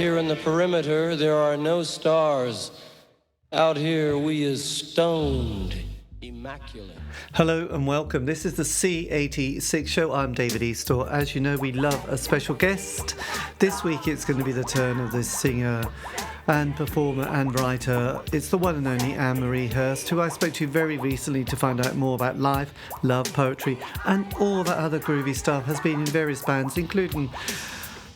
here in the perimeter, there are no stars. Out here, we is stoned, immaculate. Hello and welcome. This is the C86 show. I'm David Eastaugh. As you know, we love a special guest. This week it's going to be the turn of this singer and performer and writer. It's the one and only Anne-Marie Hurst, who I spoke to very recently to find out more about life, love, poetry, and all that other groovy stuff. Has been in various bands, including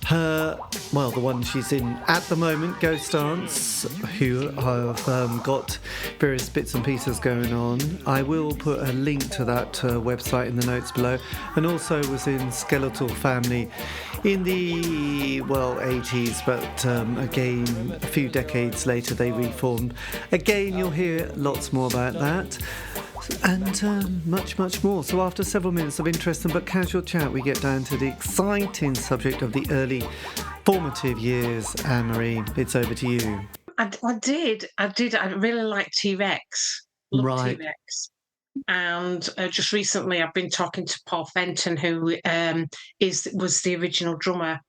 her, well, the one she's in at the moment, Ghost Dance, who have got various bits and pieces going on. I will put a link to that website in the notes below. And also was in Skeletal Family in the, 80s, but again, a few decades later they reformed. Again, you'll hear lots more about that. And much more. So after several minutes of interesting but casual chat, we get down to the exciting subject of the early formative years. Anne-Marie, it's over to you. I did. I really liked T-Rex. Loved T-Rex. And just recently I've been talking to Paul Fenton, who was the original drummer.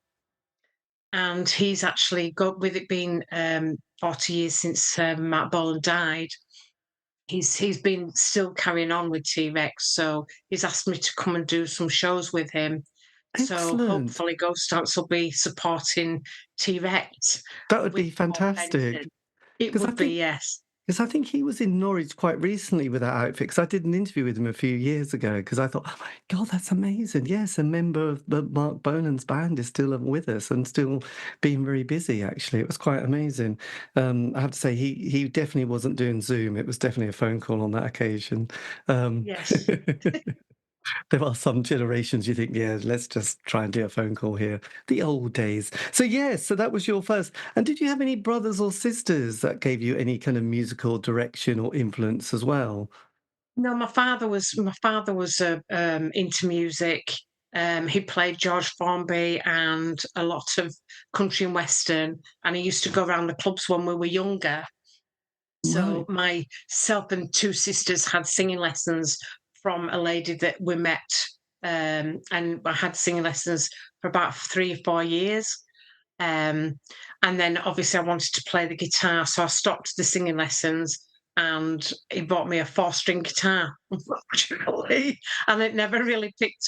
And he's actually got, with it being 40 years since Matt Bolan died, he's been still carrying on with T-Rex, so he's asked me to come and do some shows with him. Excellent. So hopefully Ghost Dance will be supporting T-Rex. That would be fantastic. It would be, yes. Because I think he was in Norwich quite recently with that outfit, because I did an interview with him a few years ago, because I thought, oh my God, that's amazing. Yes, a member of Mark Bolan's band is still with us and still being very busy, actually. It was quite amazing. I have to say, he definitely wasn't doing Zoom. It was definitely a phone call on that occasion. Yes. There are some generations you think, yeah, let's just try and do a phone call here. The old days. So yes, so that was your first. And did you have any brothers or sisters that gave you any kind of musical direction or influence as well? No, my father was into music. He played George Formby and a lot of country and western, and he used to go around the clubs when we were younger. So myself and two sisters had singing lessons from a lady that we met, and I had singing lessons for about 3 or 4 years. And then obviously I wanted to play the guitar, so I stopped the singing lessons and he bought me a 4-string guitar, unfortunately, and it never really picked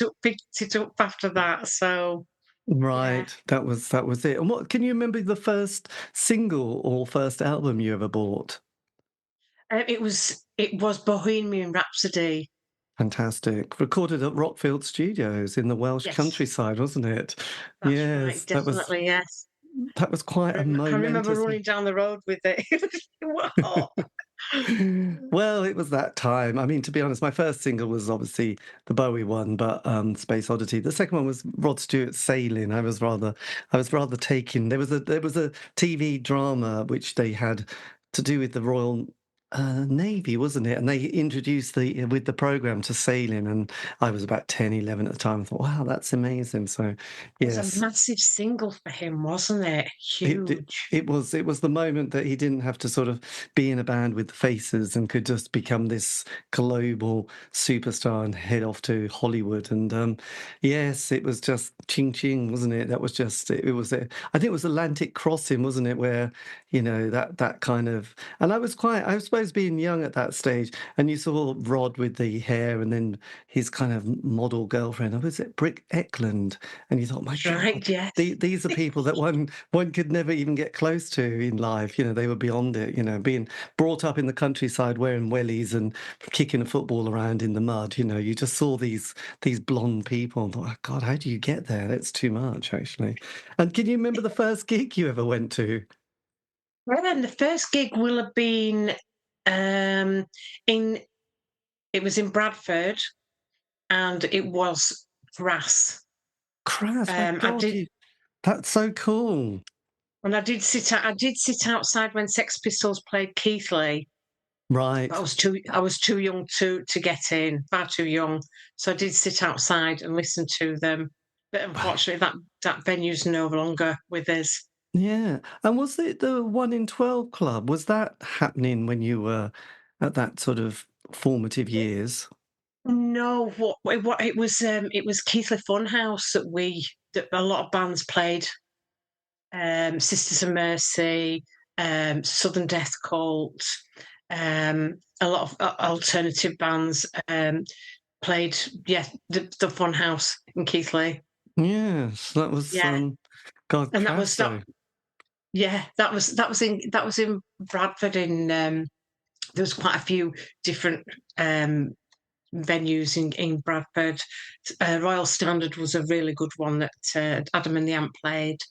it up after that. So right, yeah. That was it. And what can you remember the first single or first album you ever bought? It was Bohemian Rhapsody. Fantastic. Recorded at Rockfield Studios in the Welsh countryside, wasn't it? That's right, definitely, yes. That was quite a momentous... I remember running down the road with it. Wow. Well, it was that time. I mean, to be honest, my first single was obviously the Bowie one, but Space Oddity. The second one was Rod Stewart's Sailing. I was rather taken. There was a TV drama which they had to do with the Royal Navy, wasn't it? And they introduced with the program to sailing, and I was about 10, 11 at the time. I thought, wow, that's amazing. So, yes. It was a massive single for him, wasn't it? Huge. It was the moment that he didn't have to sort of be in a band with the Faces and could just become this global superstar and head off to Hollywood. And yes, it was just ching ching, wasn't it? That was just I think it was Atlantic Crossing, wasn't it? Where, that kind of, and I suppose being young at that stage, and you saw Rod with the hair and then his kind of model girlfriend, was it Brick Eklund? And you thought, my God, yes. These are people that one could never even get close to in life. They were beyond it, being brought up in the countryside wearing wellies and kicking a football around in the mud. You just saw these blonde people and thought, oh God, how do you get there? That's too much, actually. And can you remember the first gig you ever went to? Well, the first gig will have been it was in Bradford, and it was Crass. Crass, that's so cool. And I did sit outside when Sex Pistols played Keighley. Right. But I was too young to get in, far too young. So I did sit outside and listen to them. But unfortunately, that venue's no longer with us. Yeah. And was it the 1 in 12 club? Was that happening when you were at that sort of formative years? No, what it was Keighley Funhouse that a lot of bands played Sisters of Mercy, Southern Death Cult, a lot of alternative bands. Played, the Funhouse in Keighley. Yes, that was Yeah, God, and class though. that was in Bradford. There was quite a few different venues in Bradford. Royal Standard was a really good one that Adam and the Ant played.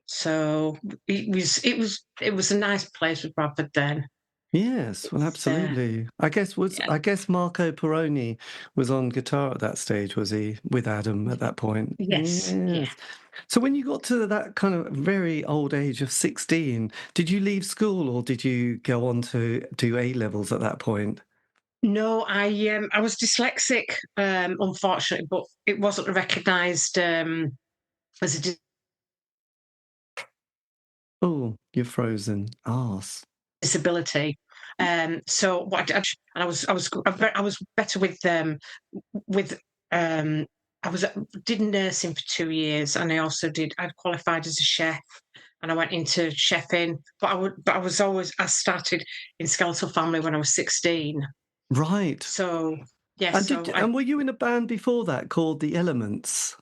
So it was a nice place with Bradford then. Yes, well, absolutely. I guess Yeah. Marco Peroni was on guitar at that stage, was he, with Adam at that point? Yes. Yeah. Yes. So when you got to that kind of very old age of 16, did you leave school or did you go on to do A levels at that point? No, I was dyslexic, unfortunately, but it wasn't recognised as a Oh, you're frozen. Arse. disability. So what I did, and I was better with I was did nursing for 2 years, and I qualified as a chef, and I went into chefing. But I started in Skeletal Family when I was 16. Right. So yes, And were you in a band before that called The Elements?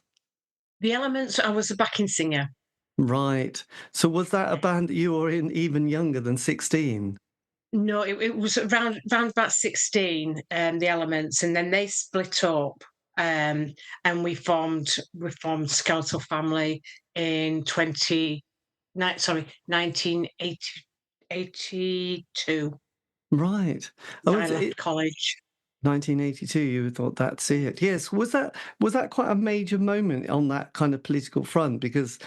The Elements. I was a backing singer. Right. So was that a band that you were in even younger than 16? No, it was around about 16, The Elements, and then they split up, and we formed Skeletal Family in 1982. Right. Oh, I left college. 1982, you thought that's it. Yes, was that quite a major moment on that kind of political front? Because,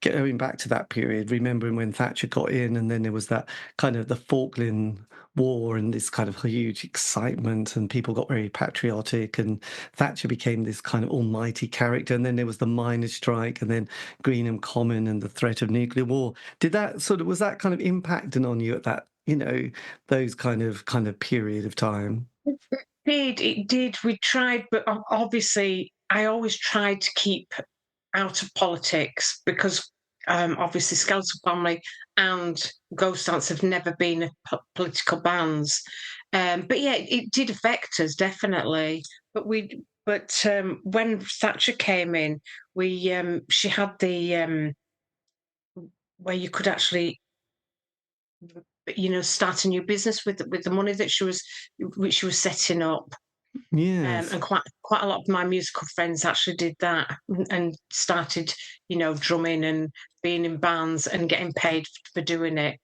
going back to that period, remembering when Thatcher got in, and then there was that kind of the Falkland War and this kind of huge excitement, and people got very patriotic, and Thatcher became this kind of almighty character. And then there was the miners' strike, and then Greenham Common and the threat of nuclear war. Was that kind of impacting on you at that, those kind of period of time? It did. We tried, but obviously, I always tried to keep out of politics because obviously, Skeletal Family and Ghost Dance have never been political bands. But yeah, it did affect us definitely. But when Thatcher came in, she had the where you could actually start a new business with the money that which she was setting up. Yes. And quite a lot of my musical friends actually did that and started, drumming and being in bands and getting paid for doing it.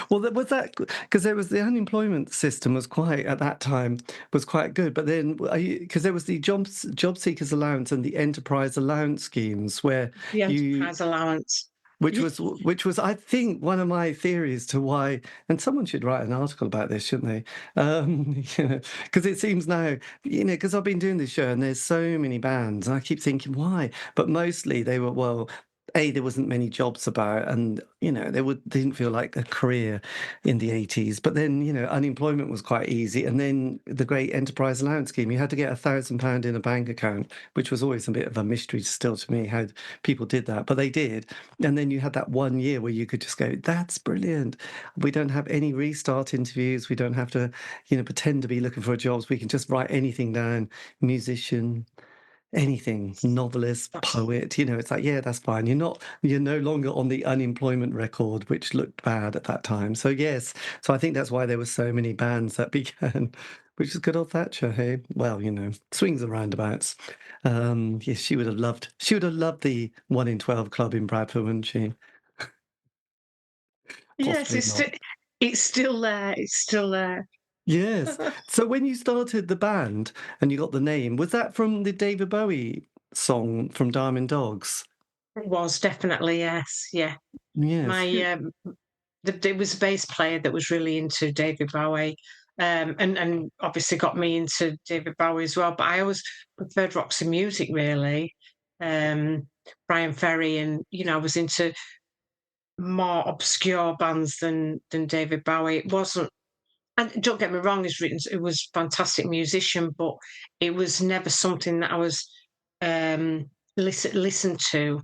Well, was that because there was the unemployment system was quite at that time was quite good, but then because there was the job seekers allowance and the enterprise allowance schemes where The enterprise allowance. which was I think one of my theories to why, and someone should write an article about this, shouldn't they? Because it seems now, because I've been doing this show and there's so many bands, and I keep thinking why, but mostly they were there wasn't many jobs about, and they didn't feel like a career in the 80s. But then unemployment was quite easy, and then the great enterprise allowance scheme, you had to get £1,000 in a bank account, which was always a bit of a mystery still to me how people did that, but they did. And then you had that 1 year where you could just go, that's brilliant, we don't have any restart interviews, we don't have to pretend to be looking for jobs, we can just write anything down, musician, anything, novelist, poet, it's like, yeah, that's fine. You're no longer on the unemployment record, which looked bad at that time. So yes, so I think that's why there were so many bands that began, which is good old Thatcher, hey? Well, swings and roundabouts. Yes, she would have loved the 1 in 12 club in Bradford, wouldn't she? Yes, Possibly it's still there. It's still there. Yes. So when you started the band and you got the name, was that from the David Bowie song from Diamond Dogs? It was definitely, yes, yeah. Yes. There was a bass player that was really into David Bowie, and obviously got me into David Bowie as well. But I always preferred Roxy Music, really. Brian Ferry, and I was into more obscure bands than David Bowie. It wasn't. And don't get me wrong, it was a fantastic musician, but it was never something that I was listened to.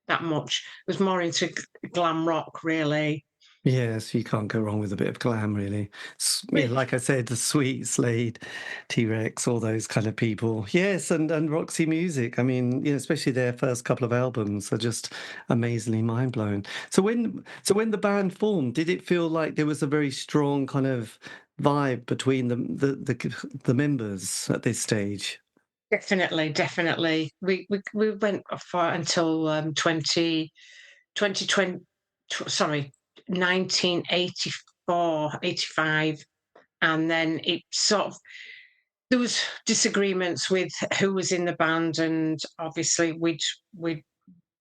that much. I was more into glam rock, really. Yes, you can't go wrong with a bit of glam, really. Yeah, like I said, the Sweet, Slade, T-Rex, all those kind of people. Yes, and Roxy Music. I mean, especially their first couple of albums are just amazingly mind-blowing. So when the band formed, did it feel like there was a very strong kind of vibe between the members at this stage? Definitely, definitely. We went for until 2020, sorry, 1984, 85, and then it sort of there was disagreements with who was in the band, and obviously we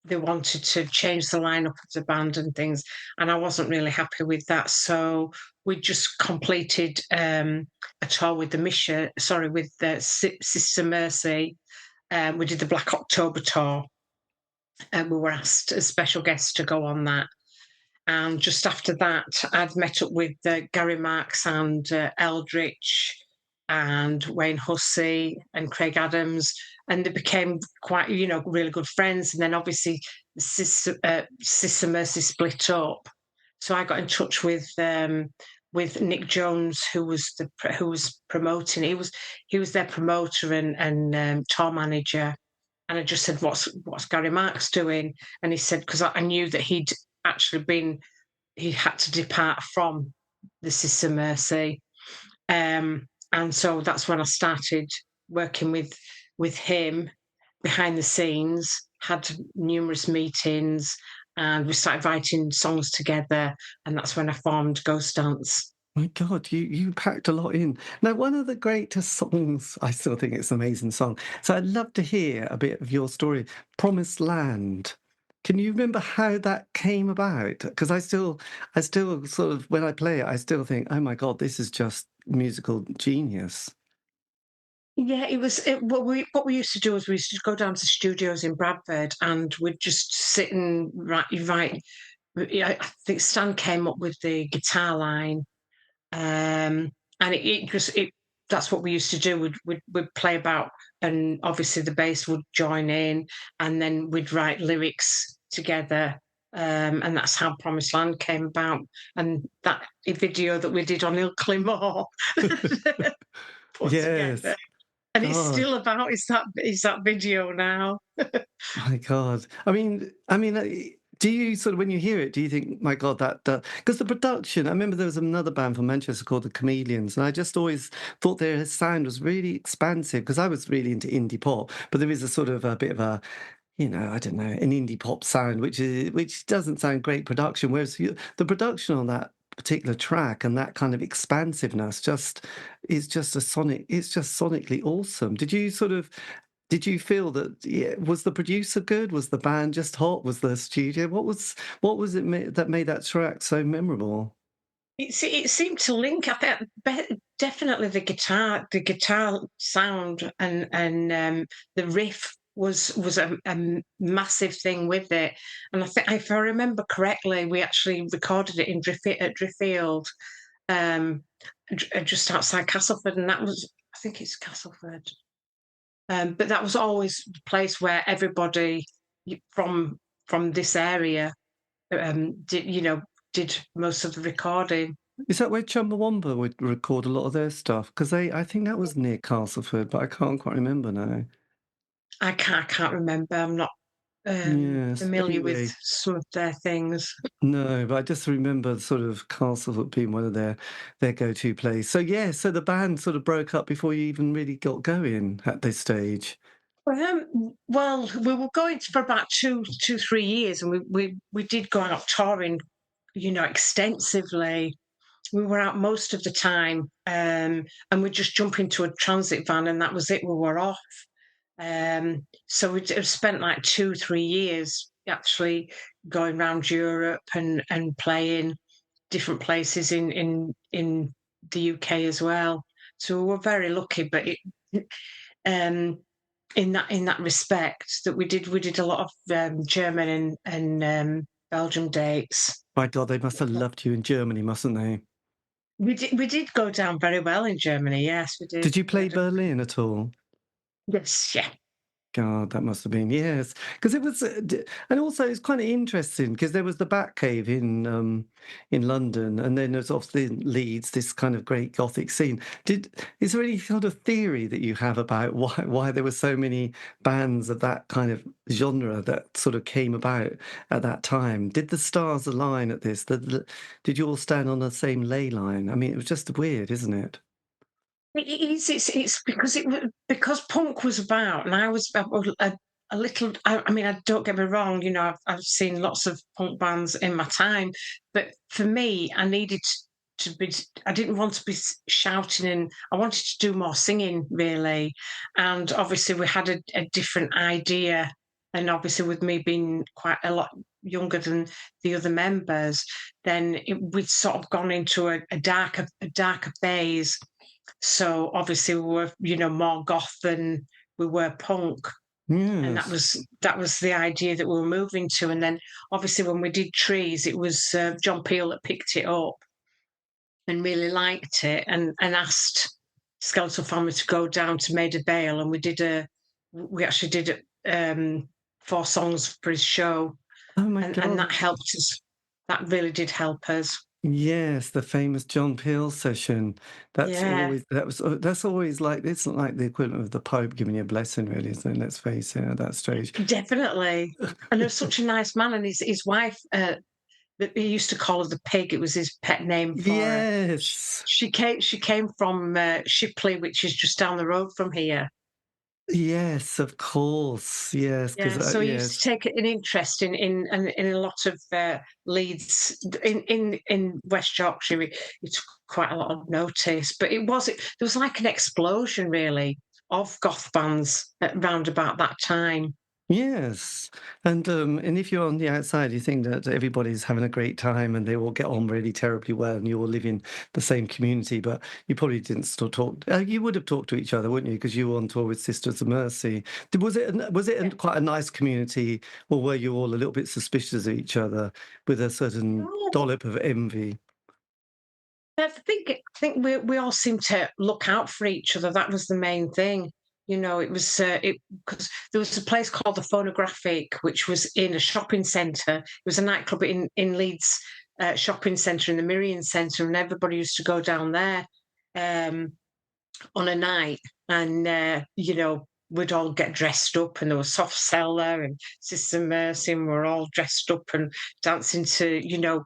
they wanted to change the lineup of the band and things, and I wasn't really happy with that. So we just completed a tour with the with the Sister Mercy. We did the Black October tour, and we were asked as special guests to go on that. And just after that, I'd met up with Gary Marx and Eldritch and Wayne Hussey and Craig Adams, and they became quite, really good friends. And then obviously, Sister Mercy split up, so I got in touch with Nick Jones, who was promoting. He was their promoter and tour manager. And I just said, "What's Gary Marx doing?" And he said, because I knew that he had to depart from the Sister Mercy. And so that's when I started working with him behind the scenes, had numerous meetings, and we started writing songs together, and that's when I formed Ghost Dance. My God, you packed a lot in. Now, one of the greatest songs, I still think it's an amazing song. So I'd love to hear a bit of your story, Promised Land. Can you remember how that came about? Because I still sort of, when I play it, I still think, oh my God, this is just musical genius. Yeah, it was. What we used to do is we used to go down to studios in Bradford, and we'd just sit and write. Yeah, I think Stan came up with the guitar line, and that's what we used to do. We'd play about, and obviously the bass would join in, and then we'd write lyrics together. And that's how Promised Land came about, and that video that we did on Ilkley Moor put Yes. together. And it's God. still about is that video now. My God. Do you sort of, when you hear it, do you think, my God, that, because the production, I remember there was another band from Manchester called the Chameleons, and I just always thought their sound was really expansive, because I was really into indie pop, but there is a sort of a bit of a, I don't know, an indie pop sound, which doesn't sound great production, whereas the production on that particular track and that kind of expansiveness it's just sonically awesome. Did you feel that, was the producer good? Was the band just hot? Was the studio? What was it that made that track so memorable? It seemed to link. I think definitely the guitar sound and the riff was a massive thing with it. And I think, if I remember correctly, we actually recorded it in Driffield, just outside Castleford, and that was, I think it's Castleford. But that was always the place where everybody from this area did most of the recording. Is that where Chumbawamba would record a lot of their stuff? Because I think that was near Castleford, but I can't quite remember now. I can't remember. I'm not Yes. familiar with Anyway, some of their things. no, but I just remember sort of Castleford being one of their go-to plays. So yeah, so the band sort of broke up before you even really got going at this stage. Well, we were going for about 3 years, and we did go out touring, extensively. We were out most of the time, and we'd just jump into a transit van, and that was it. We were off. So we spent like 2-3 years actually going around Europe and playing different places in the UK as well. So we were very lucky, but in that respect, that we did a lot of German and Belgium dates. My God, they must have loved you in Germany, mustn't they? We did go down very well in Germany. Yes, we did. Did you play Berlin at all? Yes, yeah. God, that must have been, yes, because it was, and also it's kind of interesting because there was the Batcave in London, and then there's obviously in Leeds this kind of great Gothic scene. Is there any sort of theory that you have about why there were so many bands of that kind of genre that sort of came about at that time? Did the stars align at this? Did you all stand on the same ley line? I mean, it was just weird, isn't it? It is. It's because because punk was about, and I was a little. I mean, I don't get me wrong. You know, I've seen lots of punk bands in my time, but for me, I needed to be. I didn't want to be shouting, and I wanted to do more singing, really. And obviously, we had a different idea. And obviously, with me being quite a lot younger than the other members, then we'd sort of gone into a darker phase, so obviously we were, more goth than we were punk. And that Yes. was that was the idea that we were moving to. And then obviously when we did Trees, it was John Peel that picked it up and really liked it, and asked Skeletal Family to go down to Maida Vale, and we actually did 4 songs for his show, Oh my and God. that helped us. That really did help us. Yes, the famous John Peel session. Yeah. That's always like it's like the equivalent of the Pope giving you a blessing, really, isn't it? Let's face it, at that stage. Definitely. And he was such a nice man, and his wife, that he used to call her the pig. It was his pet name for her. Yes, She came from Shipley, which is just down the road from here. yes, of course, yes, because Yeah, so he used yes, to take an interest in a lot of leads in West Yorkshire. He took quite a lot of notice, but there was like an explosion, really, of goth bands at round about that time. yes, and if you're on the outside, you think that everybody's having a great time and they all get on really terribly well, and you all live in the same community, but you probably didn't still talk. You would have talked to each other, wouldn't you? Because you were on tour with Sisters of Mercy. Quite a nice community, or were you all a little bit suspicious of each other with a certain Yeah. dollop of envy? I think we all seemed to look out for each other. That was the main thing. It was it because there was a place called the Phonographic, which was in a shopping centre. It was a nightclub in Leeds shopping centre in the Miriam Centre, and everybody used to go down there um, on a night, and we'd all get dressed up, and there was Soft Cellar and Sister Mercy, and we were all dressed up and dancing to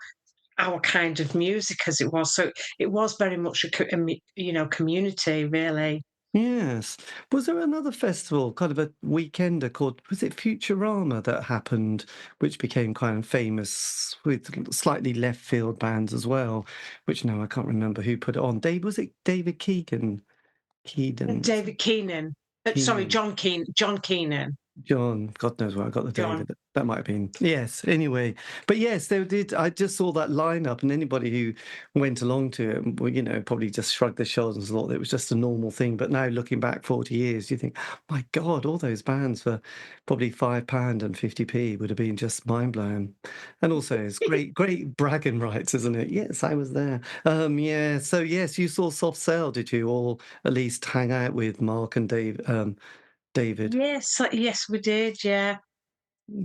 our kind of music as it was. So it was very much community, really. Yes. Was there another festival, kind of a weekender called, was it Futurama that happened, which became kind of famous with slightly left field bands as well, which now I can't remember who put it on. Was it David Keegan? Keegan? David Keenan. Sorry, Keenan. John Keenan. John, God knows where I got the John. David. That might have been. Yes. Anyway, but yes, they did. I just saw that lineup, and anybody who went along to it, well, probably just shrugged their shoulders and thought that it was just a normal thing. But now, looking back 40 years, you think, my God, all those bands for probably £5 and 50p would have been just mind blowing. And also, it's great, great bragging rights, isn't it? Yes, I was there. Yeah. So yes, you saw Soft Cell, did you? Or at least hang out with Mark and Dave, David. Yes, we did. Yeah,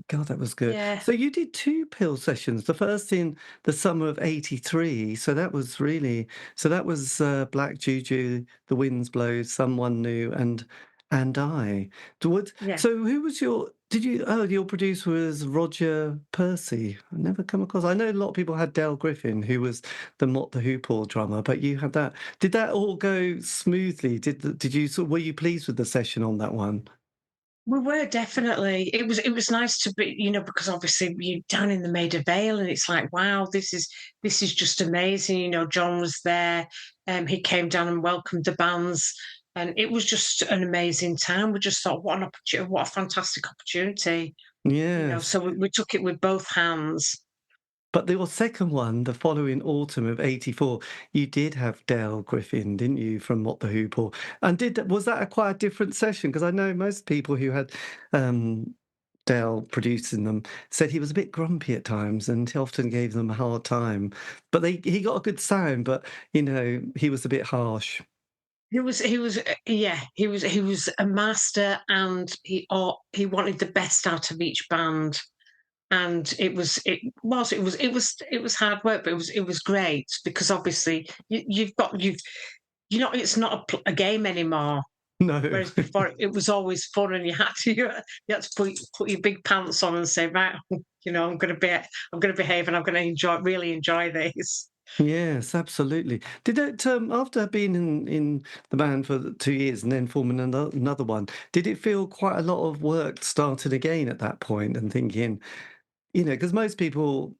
God, that was good. yeah, So you did 2 pill sessions, the first in the summer of '83, so that was, Black Juju, The Winds Blow, Someone New, and I. yeah. So who was your producer was Roger Percy. I never come across, I know a lot of people had Dale Griffin, who was the Mott the Hoople drummer, but you had that. Did that all go smoothly? Did you were you pleased with the session on that one? We were definitely. It was nice to be, because obviously you down in the Maida Vale, and it's like, wow, this is just amazing. John was there, he came down and welcomed the bands, and it was just an amazing time. We just thought, what an opportunity, what a fantastic opportunity. Yes. So we took it with both hands. But your second one, the following autumn of '84, you did have Dale Griffin, didn't you, from What the Hoople? And was that a quite a different session? Because I know most people who had Dale producing them said he was a bit grumpy at times, and he often gave them a hard time. But he got a good sound, but he was a bit harsh. He was a master, and he wanted the best out of each band. And it was hard work, but it was great because obviously you know, it's not a game anymore. No. Whereas before it was always fun, and you had to put your big pants on and say, right, you know, I'm gonna behave, and I'm gonna really enjoy this. Yes, absolutely. Did it after being in the band for 2 years and then forming another one? Did it feel quite a lot of work started again at that point and thinking, because most people,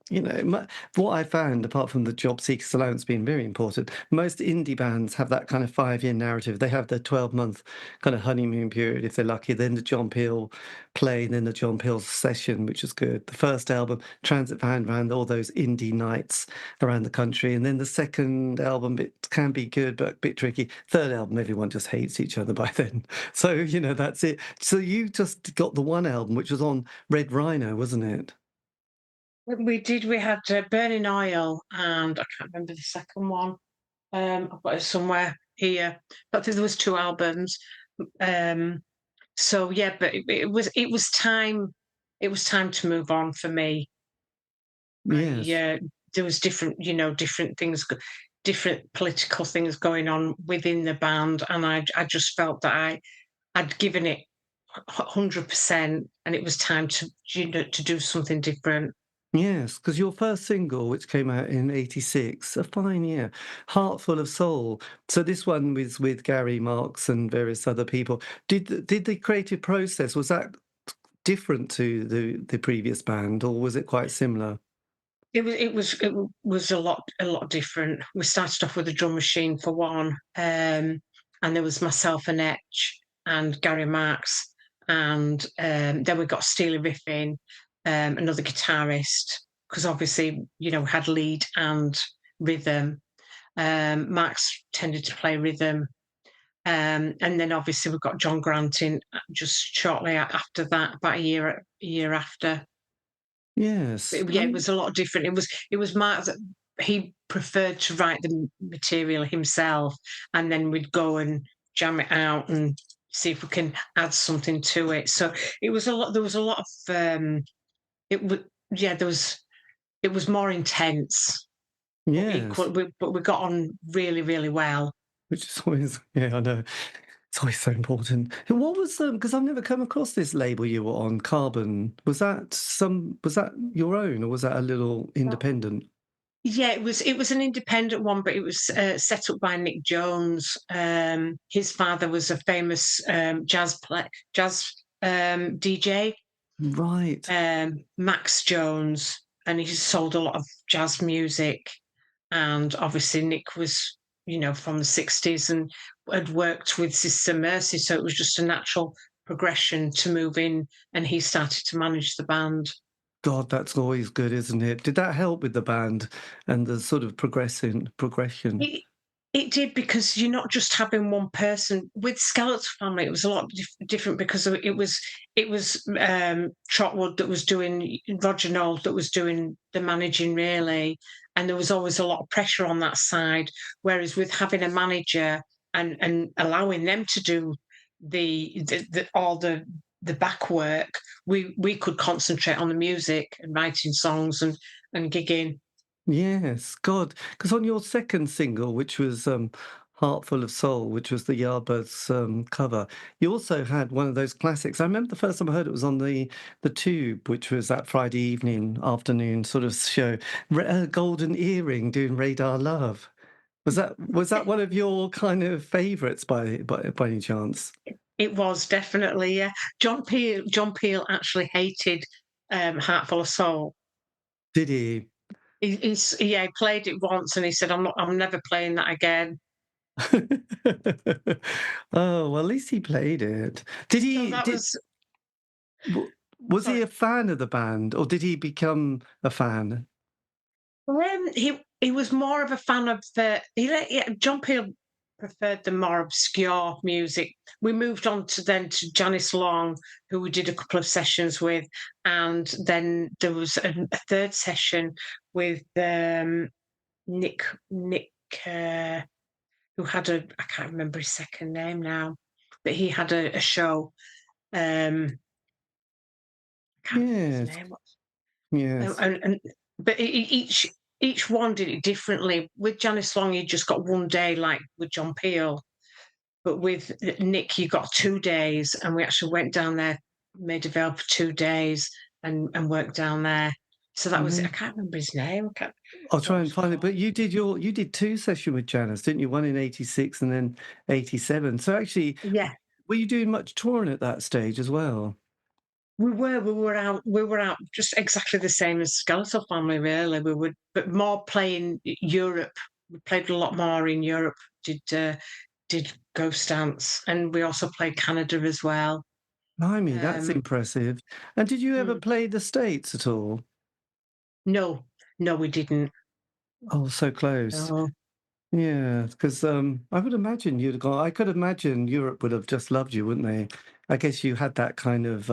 what I found, apart from the job seekers allowance being very important, most indie bands have that kind of 5-year narrative. They have their 12-month kind of honeymoon period, if they're lucky. Then the John Peel play, then the John Peel session, which is good. The first album, Transit Van around all those indie nights around the country. And then the second album, it can be good, but a bit tricky. Third album, everyone just hates each other by then. So, that's it. So you just got the one album, which was on Red Rhino, wasn't it? We did. We had Burning Oil, and I can't remember the second one. I've got it somewhere here. But there was two albums. Um, so yeah, but it was time. It was time to move on for me. Yes. There was different things, different political things going on within the band, and I just felt that I'd given it 100%, and it was time to to do something different. Yes, because your first single, which came out in '86, a fine year, Heart Full of Soul. So this one was with Gary Marx and various other people. Did the creative process, was that different to the previous band, or was it quite similar? It was a lot different. We started off with a drum machine for one, and there was myself and Etch and Gary Marx, and then we got Steely Riffin, another guitarist, because obviously we had lead and rhythm. Max tended to play rhythm, and then obviously we got John Grant in just shortly after that, about a year after. Yes. Yeah, it was a lot different. It was Mark that he preferred to write the material himself, and then we'd go and jam it out and see if we can add something to it. So it was a lot. There was a lot of it was yeah. It was more intense, but Yes. equal. But we got on really, really well. Which is always, yeah, I know. It's always so important. And what was because I've never come across this label you were on, Carbon. Was that your own, or was that a little independent? Yeah, it was an independent one, but it was set up by Nick Jones. His father was a famous jazz DJ, Right. Max Jones, and he sold a lot of jazz music. And obviously, Nick was, from the '60s and had worked with Sister Mercy, so it was just a natural progression to move in, and he started to manage the band. God, that's always good, isn't it? Did that help with the band and the sort of progression? It it did, because you're not just having one person. With Skeletal Family, it was a lot different, because it was Trotwood that was doing, Roger Knoll that was doing the managing, really, and there was always a lot of pressure on that side. Whereas with having a manager and allowing them to do all the back work, we could concentrate on the music and writing songs and gigging. Yes, God, because on your second single, which was Heart Full of Soul, which was the Yardbirds cover, you also had one of those classics. I remember the first time I heard it was on the Tube, which was that Friday evening, afternoon sort of show, Golden Earring doing Radar Love. Was that one of your kind of favourites by any chance? It was definitely, yeah. John Peel actually hated Heart Full of Soul. Did he? He played it once, and he said, I'm never playing that again." Oh, well, at least he played it. Did So he? that Did was was he sorry. a fan of the band, or did he become a fan? He was more of a fan of John Peel preferred the more obscure music. We moved on to Janice Long, who we did a couple of sessions with, and then there was a third session with Nick, who had I can't remember his second name now, but he had a show. I can't remember his Yes, name. yes. And but each one did it differently. With Janice Long, you just got one day, like with John Peel. But with Nick, you got 2 days, and we actually went down there, made a veil for 2 days, and worked down there. So that was it. I Amazing. can't remember his name. I'll What try was and it find it. But called? you did two sessions with Janice, didn't you? One in '86 and then '87. So actually, Yeah, were you doing much touring at that stage as well? we were out just exactly the same as Skeletal Family, really. We would, but more playing Europe. We played a lot more in Europe. Did Ghost Dance, and we also played Canada as well. Blimey, that's Um, impressive. And did you ever mm, play the States at all? no, no, we didn't. Oh, so close. No. Yeah, because I would imagine you'd have gone. I could imagine Europe would have just loved you, wouldn't they? I guess you had that kind of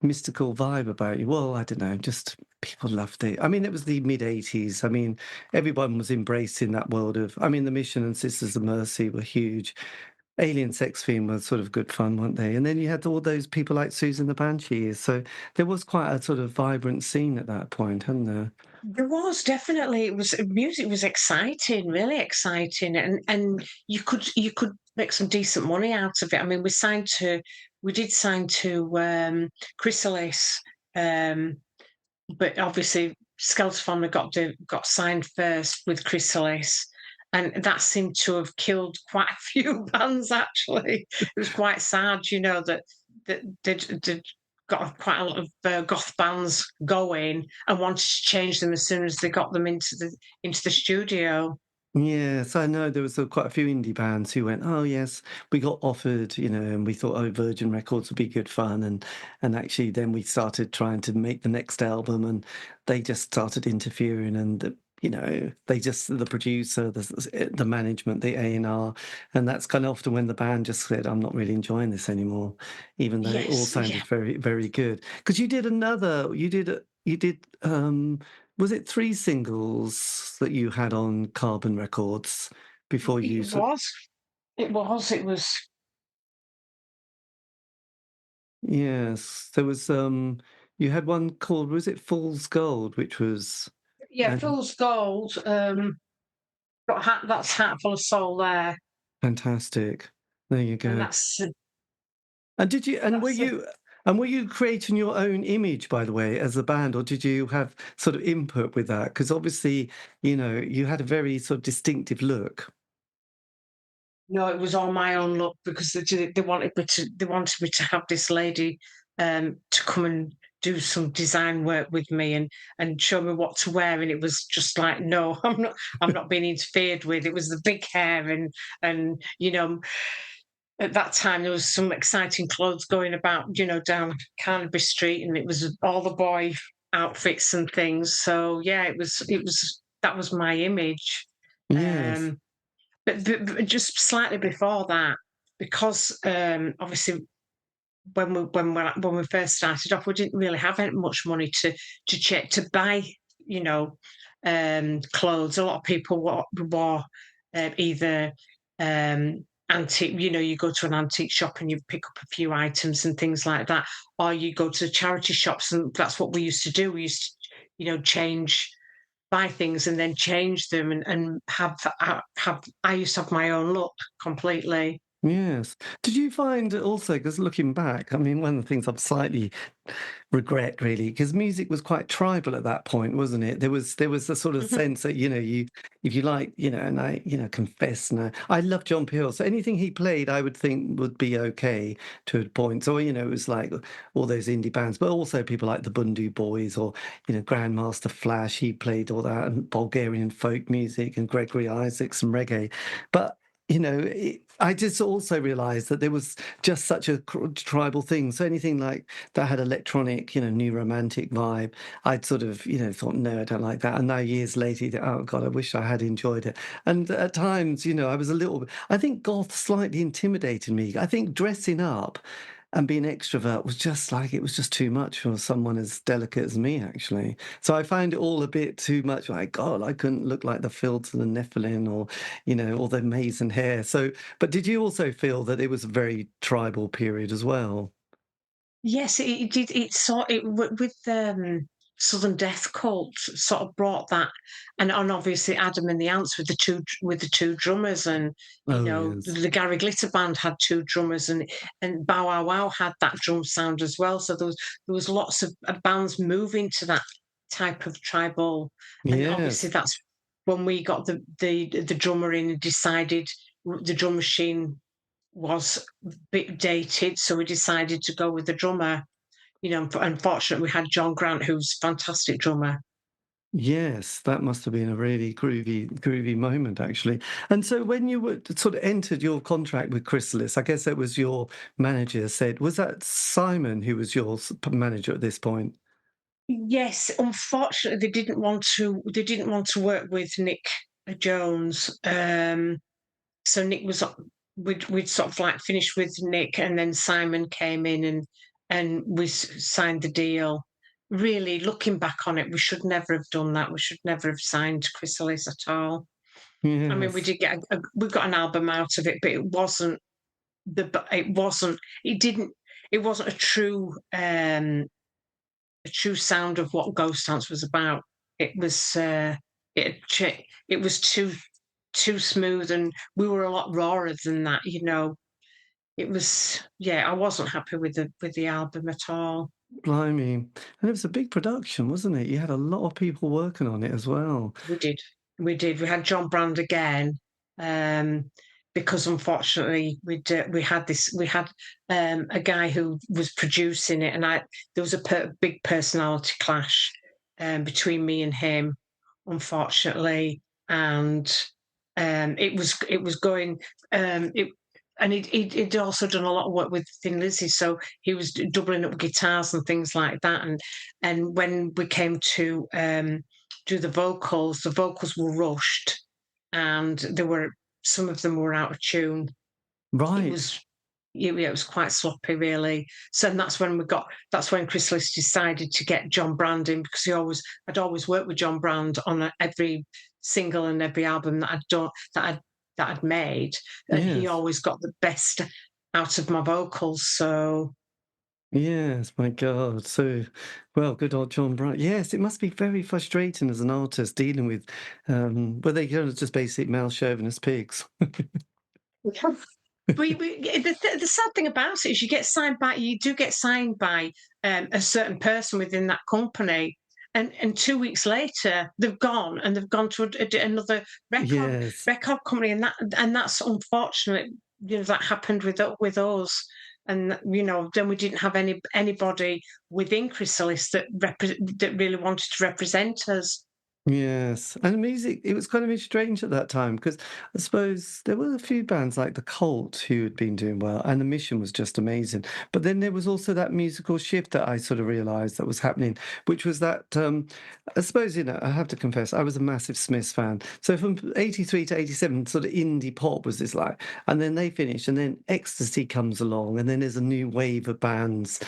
mystical vibe about you. Well, I don't know, just people loved it. I mean, it was the mid '80s. I mean, everyone was embracing that world of. I mean, the Mission and Sisters of Mercy were huge. Alien Sex Fiend was sort of good fun, weren't they? And then you had all those people like Susan the Banshees. So there was quite a sort of vibrant scene at that point, hadn't there? There was definitely it was music was exciting, really exciting, and you could make some decent money out of it. I mean, we did sign to Chrysalis, um, but obviously Skeletal Family got signed first with Chrysalis, and that seemed to have killed quite a few bands. Actually, it was quite sad, that they'd got quite a lot of goth bands going and wanted to change them as soon as they got them into the studio. Yes, I know there was quite a few indie bands who went, "Oh yes, we got offered, and we thought, oh, Virgin Records would be good fun," and actually then we started trying to make the next album, and they just started interfering, and they just the producer, the management, the A&R, and that's kind of often when the band just said, "I'm not really enjoying this anymore," even though it all Yes, yeah. sounded very, very good. Because you did was it three singles that you had on Carbon Records before you It sort was. It was. yes, there was you had one called, was it Fool's Gold, which was Yeah, and Fool's Gold. That's Hatful of Soul there, fantastic. There you and go. that's And that's were you creating your own image, by the way, as a band, or did you have sort of input with that? Because obviously, you had a very sort of distinctive look. no, it was on my own look because they wanted me to have this lady to come and do some design work with me and show me what to wear, and it was just like, no, I'm not being interfered with. It was the big hair and at that time there was some exciting clothes going about, down Carnaby Street, and it was all the boy outfits and things. So yeah, it was that was my image. Yes. Um, but just slightly before that, because obviously when we first started off, we didn't really have much money to buy, you know, clothes. A lot of people wore either antique. You go to an antique shop and you pick up a few items and things like that, or you go to charity shops, and that's what we used to do. We used to, change buy things and then change them and have I used to have my own look completely. Yes. Did you find also, because looking back, I mean, one of the things I've slightly regret really, because music was quite tribal at that point, wasn't it? There was a sort of Mhm. sense that, you if you like, and I, confess now, I love John Peel. So anything he played, I would think would be okay to a point. So, it was like all those indie bands, but also people like the Bundu Boys or, Grandmaster Flash, he played all that, and Bulgarian folk music and Gregory Isaacs and reggae. But I just also realised that there was just such a tribal thing. So anything like that had electronic, new romantic vibe, I'd sort of, thought, no, I don't like that. And now years later, you think, oh God, I wish I had enjoyed it. And at times, I was a little bit, I think goth slightly intimidated me. I think dressing up and being extrovert was just like, it was just too much for someone as delicate as me, actually. So I find it all a bit too much. Like, God, I couldn't look like the Fields of the Nephilim, or, all the amazing hair. So, but did you also feel that it was a very tribal period as well? Yes, it did. With Southern Death Cult sort of brought that, and obviously Adam and the Ants with the two drummers, and Oh, yes. the Gary Glitter Band had two drummers, and Bow Wow Wow had that drum sound as well. So there was lots of bands moving to that type of tribal, and obviously Yes. that's when we got the drummer in and decided the drum machine was a bit dated, so we decided to go with the drummer. Unfortunately, we had John Grant, who's a fantastic drummer. Yes, that must have been a really groovy moment, actually. And so when you were sort of entered your contract with Chrysalis, I guess that was your manager said, was that Simon who was your manager at this point? Yes, unfortunately, they didn't want to. They didn't want to work with Nick Jones. So Nick was. We'd sort of like finished with Nick, and then Simon came in, and we signed the deal. Really, looking back on it, we should never have done that. We should never have signed Chrysalis at all. I mean, we Yes. did get we got an album out of it, but it wasn't. It didn't. It wasn't a true sound of what Ghost Dance was about. It was it was too smooth, and we were a lot rawer than that. It was, yeah. I wasn't happy with the album at all. Blimey. And it was a big production, wasn't it? You had a lot of people working on it as well. We did. We did. We had John Brand again, um, because unfortunately we had a guy who was producing it, and there was a big personality clash between me and him, unfortunately, and it was going it. And he'd also done a lot of work with Thin Lizzy, so he was doubling up guitars and things like that. And when we came to do the vocals were rushed, and some of them were out of tune. It Right. was it was quite sloppy, really. So and that's when Chrysalis decided to get John Brand in, because I'd always worked with John Brand on every single and every album that I'd done that I'd made, and he Yes. always got the best out of my vocals. So Yes, my God. So, well, good old John Bright. Yes, it must be very frustrating as an artist dealing with, well, they kind of just basic male chauvinist pigs. the sad thing about it is you do get signed by a certain person within that company, and 2 weeks later they've gone to another Yes. record company, and that's unfortunate. That happened with us, and then we didn't have anybody within Chrysalis that really wanted to represent us. Yes, and the music, it was kind of a bit strange at that time because I suppose there were a few bands like The Cult who had been doing well, and The Mission was just amazing. But then there was also that musical shift that I sort of realised that was happening, which was that I suppose, I have to confess, I was a massive Smiths fan. So from 83 to 87, sort of indie pop was this like, and then they finished, and then Ecstasy comes along, and then there's a new wave of bands,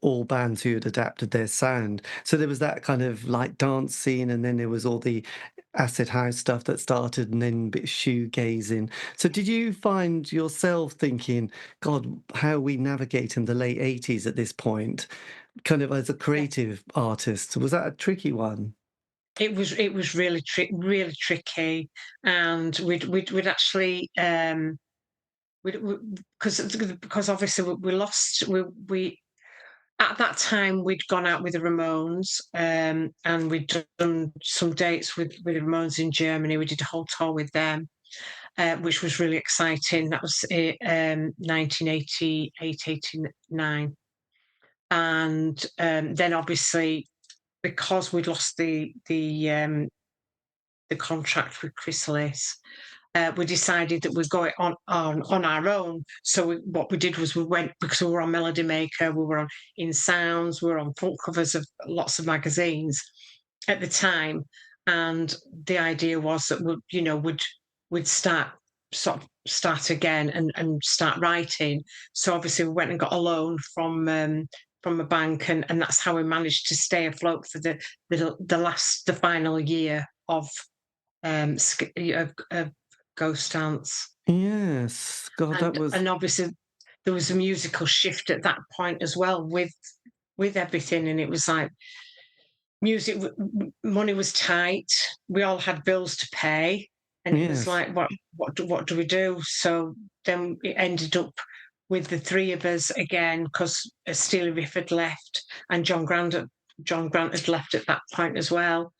all bands who had adapted their sound. So there was that kind of like dance scene, and then there was all the acid house stuff that started, and then a bit of shoegazing. So did you find yourself thinking, God, how are we navigating the late 80s at this point, kind of as a Yeah. creative artist? Was that a tricky one? It was really tricky, and we'd actually because obviously we lost we at that time we'd gone out with the Ramones, and we'd done some dates with the Ramones in Germany. We did a whole tour with them, which was really exciting. That was 1988, 89, and then obviously because we'd lost the contract with Chrysalis, we decided that we'd go it on our own. So what we did was we went, because we were on Melody Maker, we were on In Sounds, we were on front covers of lots of magazines at the time, and the idea was that we'd start sort of start again and start writing. So obviously we went and got a loan from a bank, and that's how we managed to stay afloat for the final year of Ghost Dance. Yes. God, that was. And obviously there was a musical shift at that point as well with everything, and it was like music money was tight. We all had bills to pay, and it was Yes. like, what do we do? So then it ended up with the three of us again, because Steely Riff had left, and John Grant had left at that point as well.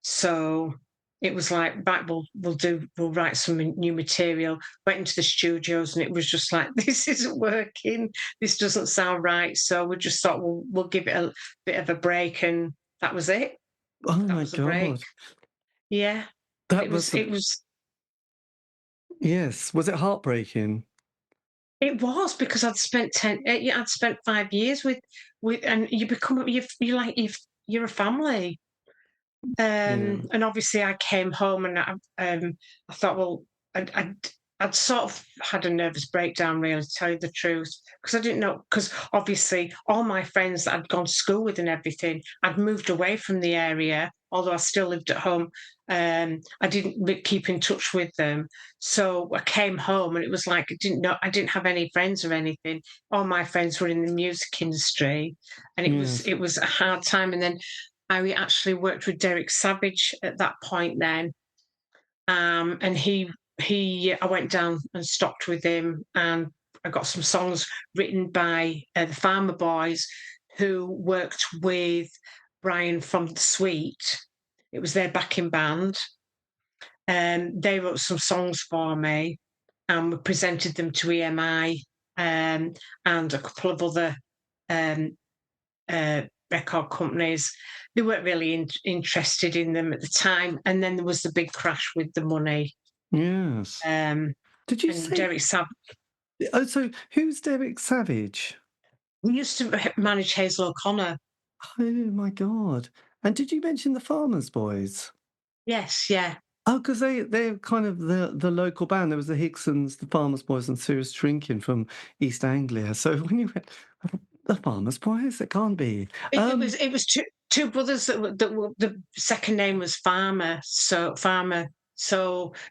So it was like, right, we'll write some new material. Went into the studios, and it was just like, this isn't working. This doesn't sound right. So we just thought, we'll give it a bit of a break, and that was it. Oh That my was a break. God. Yeah, That it was. was. It was. Yes. Was it heartbreaking? It was, because I'd spent 5 years with, and you become you're a family. Yeah. And obviously I came home, and I thought, well, I'd sort of had a nervous breakdown, really, to tell you the truth, because I didn't know, because obviously all my friends that I'd gone to school with and everything, I'd moved away from the area, although I still lived at home. I didn't keep in touch with them. So I came home, and it was like, I didn't have any friends or anything. All my friends were in the music industry, and Yes. it was a hard time. And then I actually worked with Derrig Savage at that point then. And I went down and stopped with him, and I got some songs written by the Farmer Boys, who worked with Brian from The Sweet. It was their backing band. And they wrote some songs for me, and we presented them to EMI, and a couple of other record companies. They weren't really interested in them at the time, and then there was the big crash with the money. Yes. Did you And say? Derek Oh, so who's Derek Savage? we used to manage Hazel O'Connor. Oh my God! And did you mention the Farmers Boys? Yes, yeah. Oh, because they're kind of the local band. There was the Hicksons, the Farmers Boys, and Cirrus Trinkin from East Anglia. So when you went, the Farmers Boys, it can't be. It was two brothers that were, the second name was Farmer. So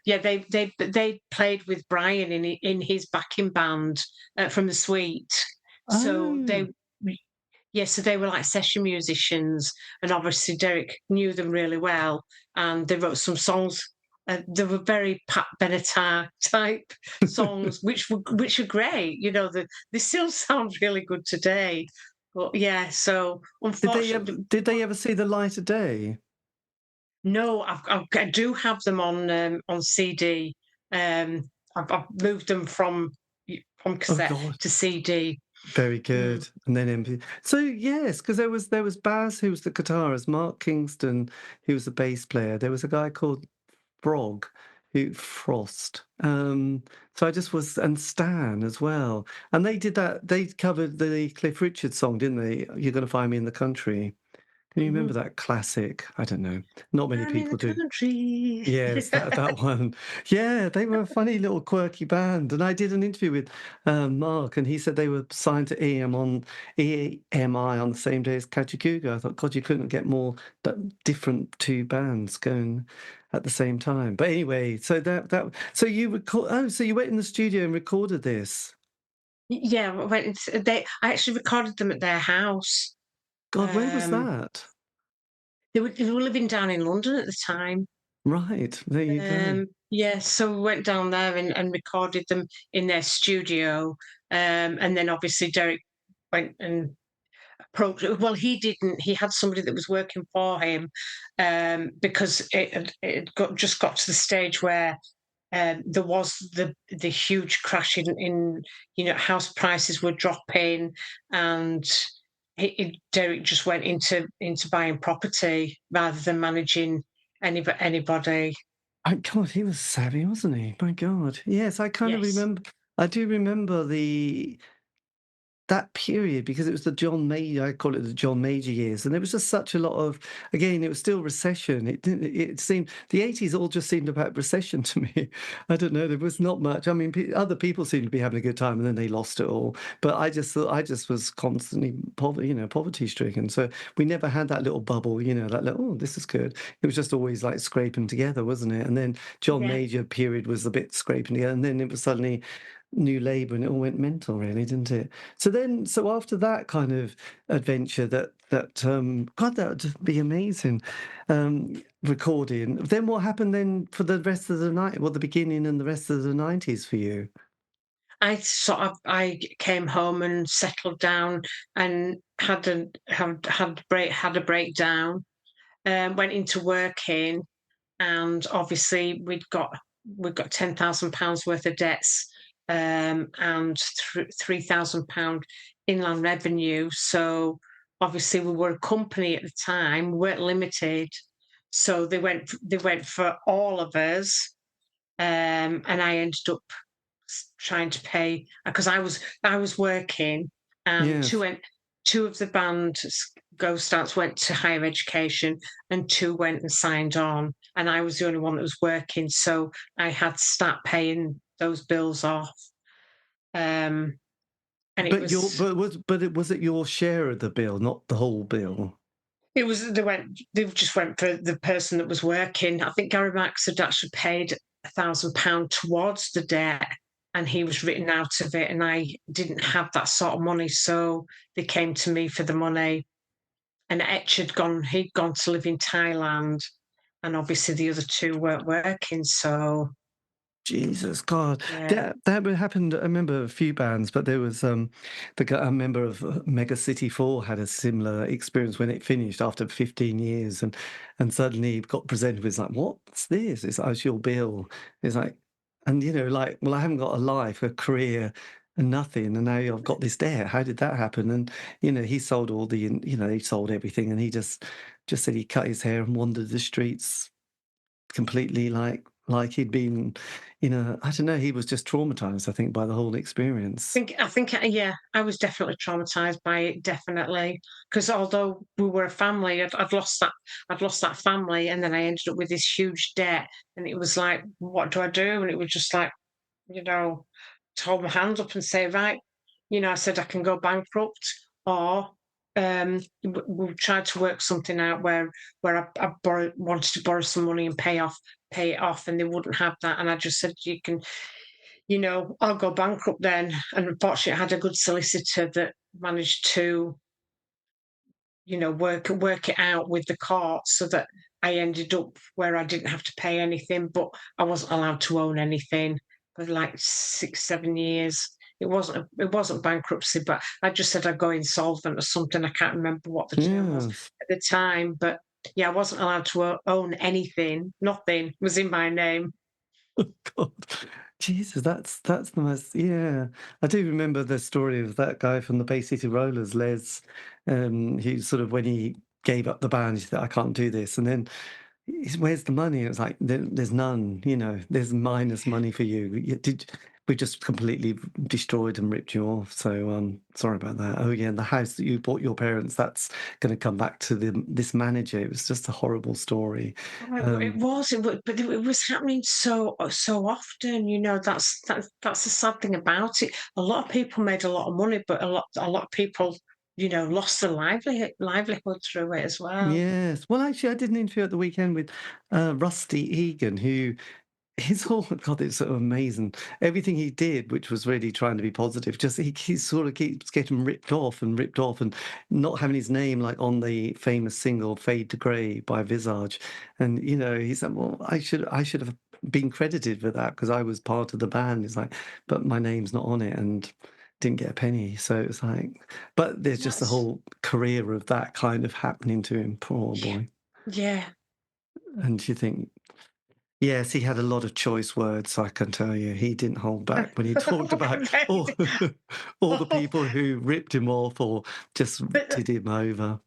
yeah, they played with Brian in his backing band from The Sweet. So Oh, so they were like session musicians, and obviously Derek knew them really well, and they wrote some songs. They were very Pat Benatar type songs, which are great. You know, they still sound really good today. But yeah, so unfortunately, did they ever see the light of day? no, I do have them on CD. I've moved them from Oh cassette God. to CD. Very good. And then MP. So yes, because there was Baz, who was the guitarist, Mark Kingston, who was the bass player. There was a guy called Frost. So I just was, and Stan as well. And they did that. They covered the Cliff Richard song, didn't they? You're Gonna Find Me in the Country. Can you remember that classic? I don't know. Not many I'm in people the do. country. Yes, that one. Yeah, they were a funny little quirky band. And I did an interview with Mark, and he said they were signed to EMI on the same day as Kajagoogoo. I thought, God, you couldn't get more different two bands going at the same time. But anyway, so so you so you went in the studio and recorded this. Yeah, I actually recorded them at their house. God, where was Um, that? they were living down in London at the time. Right, there you go. Yeah, so we went down there and recorded them in their studio. And then obviously Derek went and approached. Well, he didn't. He had somebody that was working for him, because it just got to the stage where there was the huge crash in house prices were dropping, and Derek just went into buying property rather than managing anybody. Oh, God, he was savvy, wasn't he? My God. Yes, I kind of Yes. remember. I do remember that period, because it was the John Major, I call it the John Major years, and there was just such a lot of, again, it was still recession. It didn't, it seemed, the 80s all just seemed about recession to me. I don't know, there was not much. I mean, other people seemed to be having a good time and then they lost it all. But I just thought, I just was constantly poverty stricken. So we never had that little bubble, that little, oh, this is good. It was just always like scraping together, wasn't it? And then John Yeah. Major period was a bit scraping together, and then it was suddenly New Labour, and it all went mental, really, didn't it? So after that kind of adventure, God, that would be amazing, recording. Then what happened then for the rest of the night? Well, the beginning and the rest of the 90s for you? I came home and settled down and had a breakdown. Went into working, and obviously we'd got £10,000 worth of debts, and £3,000 inland revenue. So obviously we were a company at the time, we weren't limited. So they went for all of us, and I ended up trying to pay because I was working, and Yes. two of the band's Ghost Starts went to higher education, and two went and signed on, and I was the only one that was working, so I had to start paying those bills off. Um, and it But your was was it your share of the bill, not the whole bill? it was they just went for the person that was working. I think Gary Marx had actually paid £1,000 towards the debt, and he was written out of it, and I didn't have that sort of money, so they came to me for the money. And he'd gone to live in Thailand, and obviously the other two weren't working, so Jesus God, yeah. that would happened. I remember a few bands, but there was a member of Mega City 4 had a similar experience when it finished after 15 years, and suddenly got presented with like, what's this? It's like, oh, it's your bill. It's like, and like, well, I haven't got a life, a career, and nothing, and now I've got this debt. How did that happen? And he sold he sold everything, and he just said he cut his hair and wandered the streets completely like he'd been I don't know, he was just traumatized, I think, by the whole experience. Yeah, I was definitely traumatized by it, definitely, because although we were a family, I'd lost that family, and then I ended up with this huge debt, and it was like, what do I do? And it was just like, you know, to hold my hand up and say, right, I said I can go bankrupt, or we'll try to work something out where wanted to borrow some money and pay it off, and they wouldn't have that. And I just said, you can, I'll go bankrupt then. And unfortunately, I had a good solicitor that managed to, work it out with the court so that I ended up where I didn't have to pay anything, but I wasn't allowed to own anything for like 6, 7 years. It wasn't bankruptcy, but I just said I'd go insolvent or something. I can't remember what the term was Yes. at the time, but yeah, I wasn't allowed to own anything. Nothing was in my name. God, Jesus, that's the most. Yeah, I do remember the story of that guy from the Bay City Rollers, Les. He sort of, when he gave up the band, he said, I can't do this, and then where's the money? It's like there's none. There's minus money for you. We just completely destroyed and ripped you off. So sorry about that. Oh yeah, and the house that you bought your parents, that's going to come back to this manager. It was just a horrible story. But it was happening so often. That's the sad thing about it. A lot of people made a lot of money, but a lot of people, lost their livelihood through it as well. Yes. Well, actually, I did an interview at the weekend with Rusty Egan, who he's all God, it's so amazing. Everything he did, which was really trying to be positive, just he sort of keeps getting ripped off and not having his name like on the famous single "Fade to Grey" by Visage. And he said, "Well, I should have been credited for that because I was part of the band." It's like, but my name's not on it, and didn't get a penny. So it's like, but there's just the That's whole career of that kind of happening to him. Poor Yeah, boy. yeah. And you think, yes, he had a lot of choice words, I can tell you. He didn't hold back when he talked about all, all the people who ripped him off or just But did him over.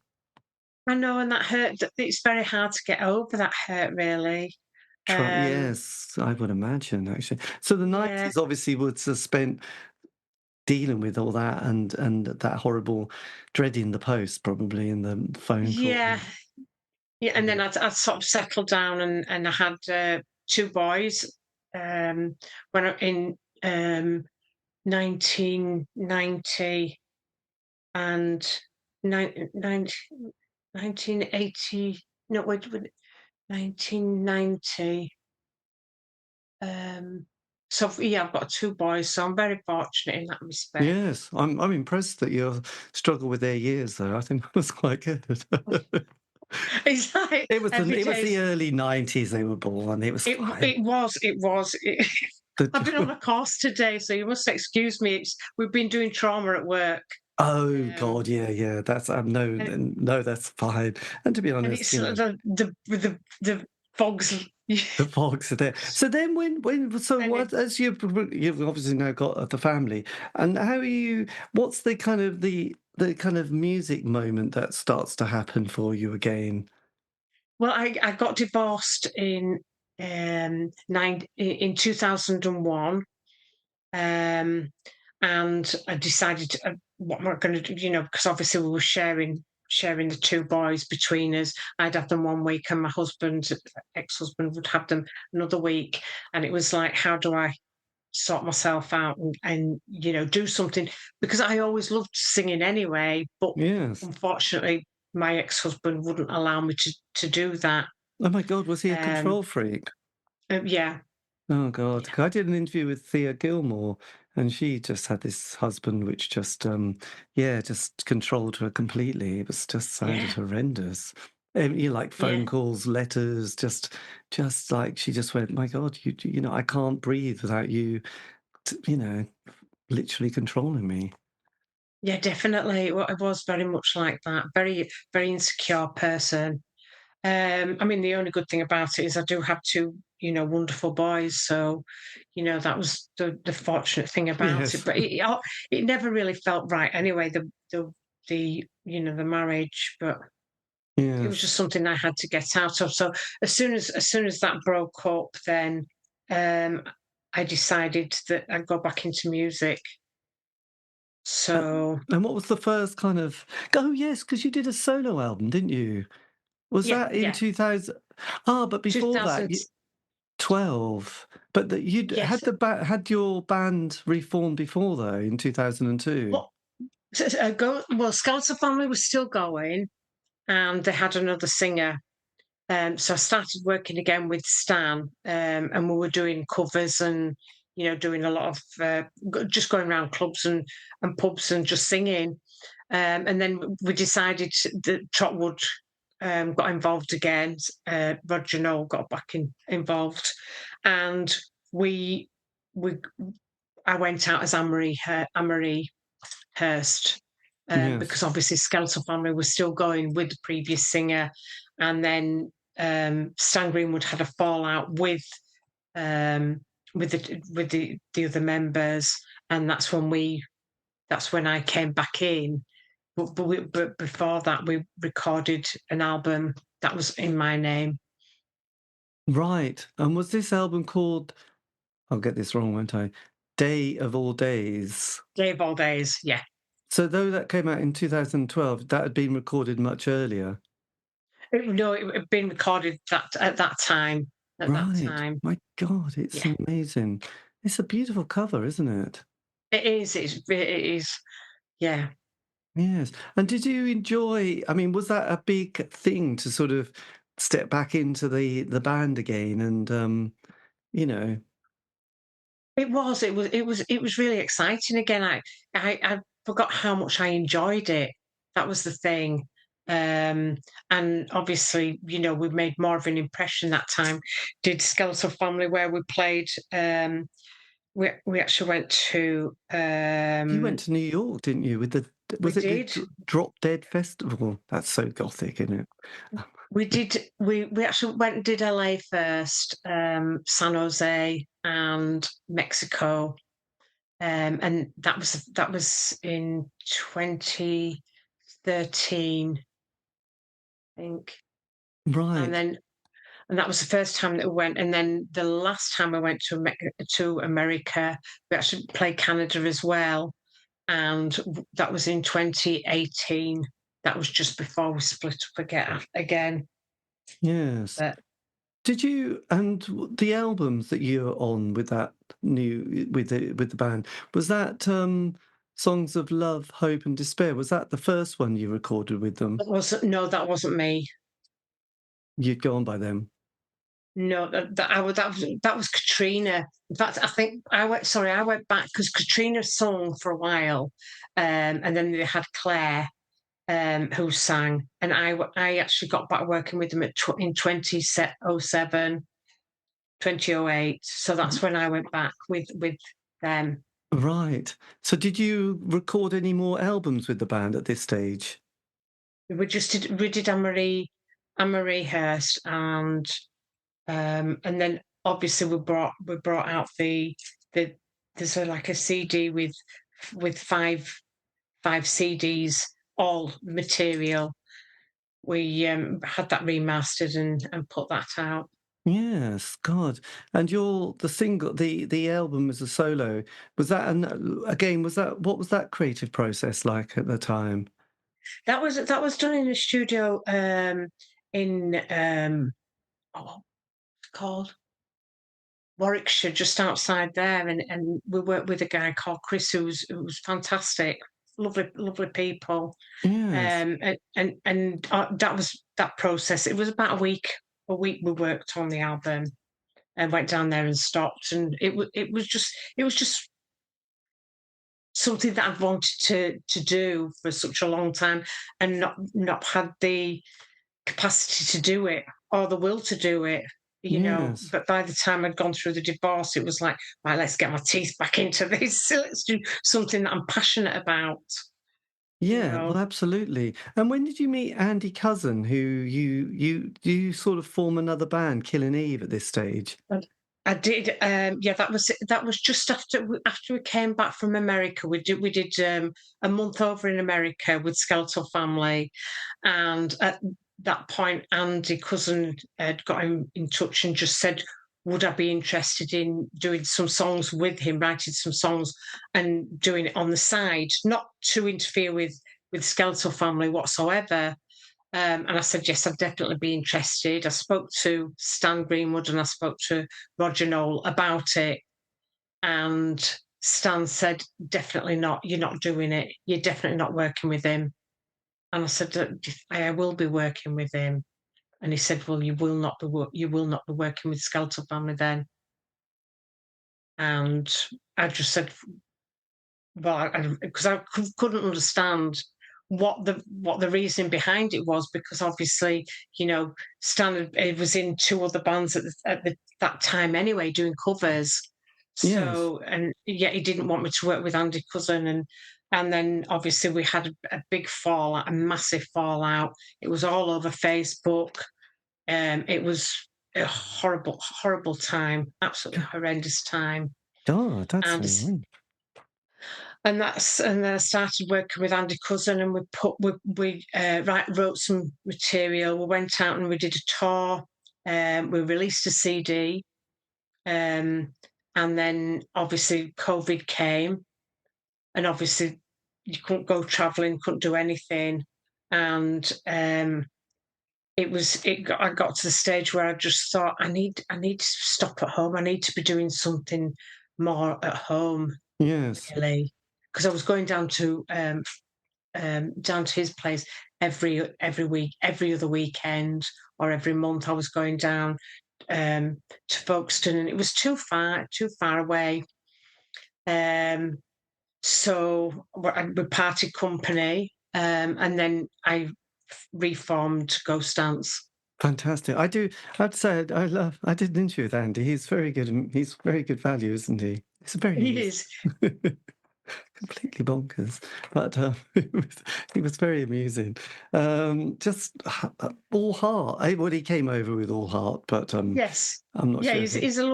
I know, and that hurt. It's very hard to get over that hurt, really. Um, Yes, I would imagine, actually. So the yeah, 90s obviously was spent dealing with all that and that horrible dreading the post probably in the phone call. Yeah, yeah, and then I'd sort of settled down, and I had 2 boys, when I in, 1990 and nine 1980, no, wait, 1990. So yeah, I've got 2 boys, so I'm very fortunate in that respect. Yes, I'm impressed that you struggle with their years though. I think that was quite good. It's like every It was day. the early 90s they were born. It was fine. It I've been on The a course today, so you must excuse me. We've been doing trauma at work, Oh um, God, yeah, yeah. That's no, and no, that's fine. And to be and honest, it's the fogs. the fogs are there. So then, so And what? As you've obviously now got the family, and how are you? What's the kind of music moment that starts to happen for you again? well, I got divorced in 2001. Um, and I decided, what am I going to do? Because obviously we were sharing the 2 boys between us. I'd have them one week, and my ex-husband, would have them another week. And it was like, how do I sort myself out and do something? Because I always loved singing anyway, but Yes. unfortunately, my ex-husband wouldn't allow me to do that. Oh my God, was he a Um, control freak? yeah, Oh God, yeah, 'cause I did an interview with Thea Gilmore, and she just had this husband which just, yeah, just controlled her completely. It was just sounded yeah, horrendous. You know, like yeah. phone calls, letters, just like she just went, my God, you know, I can't breathe without you, you know, literally controlling me. Yeah, definitely. It was very much like that. Very, very insecure person. I mean, the only good thing about it is I do have 2, wonderful boys. So, that was the fortunate thing about it. Yes, But it never really felt right anyway. The marriage, but it was yes. just something I had to get out of. So as soon as that broke up, then um, I decided that I'd go back into music. Uh, So and what was the first kind of? Oh yes, because you did a solo album, didn't you? Was yeah, that in yeah. 2000? Ah, but before that, 2000. 12. But that you'd Yes. had your band reformed before though in 2002? Well, Skeletal Family was still going, and they had another singer. So I started working again with Stan, and we were doing covers and doing a lot of just going around clubs and pubs and just singing. And then we decided that Trotwood got involved again. Roger Noel got back involved, and we we I went out as Anne-Marie Hurst, Yes. because obviously Skeletal Family was still going with the previous singer, and then Stan Greenwood had a fallout um, with the other members, and that's when I came back in. But before that, we recorded an album that was in my name. Right. And was this album called, I'll get this wrong, won't I? Day of All Days. Day of All Days, yeah. So though that came out in 2012, that had been recorded much earlier. No, it had been recorded at that time. At that Right. time, My God, it's yeah. amazing. It's a beautiful cover, isn't it? It is. It is. Yeah. Yes. And did you enjoy, I mean, was that a big thing to sort of step back into the band again and you know, It was really exciting again. I forgot how much I enjoyed it. That was the thing. And obviously, we made more of an impression that time. Did Skeletal Family, where we played. We actually went to. you went to New York, didn't you? With the We was it the did. Drop Dead Festival? That's so gothic, isn't it? We did. We actually went and did LA first, San Jose and Mexico. And that was in 2013, I think. And Right. then and that was the first time that we went. And then the last time I went to America, we actually played Canada as well. and that was in 2018. That was just before we split up again. Yes. But Did you and the albums that you're on with that with the band, was that Songs of Love, Hope and Despair? Was that the first one you recorded with them? that wasn't me. You'd go on by them. No, that was Katrina. In fact, I think I went back because Katrina sung for a while, and then they had Claire, who sang, and I actually got back working with them in 2007, 2008. So that's when I went back with them. Right. So did you record any more albums with the band at this stage? We did Anne-Marie Hurst, and then obviously we brought out the there's like a CD with five CDs, all material. We had that remastered and put that out. Yes, God. And the album as a solo, was that what was that creative process like at the time? That was done in the studio in what's it called? Warwickshire, just outside there, and we worked with a guy called Chris, who's fantastic, lovely people, Yes. that was that process. It was about a week we worked on the album, and went down there and stopped, and it was just something that I've wanted to do for such a long time, and not had the capacity to do it or the will to do it, you know. Yes. But by the time I'd gone through the divorce, it was like, right, let's get my teeth back into this. Let's do something that I'm passionate about, you Yeah, know. well, absolutely. And when did you meet Andy Cousin, who you sort of form another band, Killing Eve, at this stage? And I did, yeah, that was just after we came back from America. We did a month over in America with Skeletal Family, and at that point, Andy Cousin had got him in touch and just said, would I be interested in doing some songs with him, writing some songs and doing it on the side, not to interfere with Skeletal Family whatsoever. And I said, yes, I'd definitely be interested. I spoke to Stan Greenwood and I spoke to Roger Knoll about it. And Stan said, definitely not. You're not doing it. You're definitely not working with him. And I said, I will be working with him. And he said, well, you will not be working with Skeletal Family then. And I just said, well, because I couldn't understand what the reason behind it was, because obviously, you know, Stan was in two other bands that time anyway, doing covers. Yes. So, and yet he didn't want me to work with Andy Cousin, and then obviously we had a big fallout, a massive fallout. It was all over Facebook. It was a horrible time, absolutely horrendous time. God, that's And horrible. and then I started working with Andy Cousin, and we wrote some material. We went out and we did a tour. We released a CD, and then obviously COVID came, and obviously you couldn't go travelling, couldn't do anything, and I got to the stage where I just thought I need to stop at home. I need to be doing something more at home, Yes. really, because I was going down to his place every week, every other weekend, or every month. I was going down to Folkestone, and it was too far away. So we parted company, and then I reformed Ghost Dance. Fantastic. I'd say I did an interview with Andy. He's very good. He's very good value, isn't he? He's a very It amusing. is. Completely bonkers, but he was very amusing. Just all heart. Well, he came over with all heart, but Yes. I'm not Yeah, sure. he's a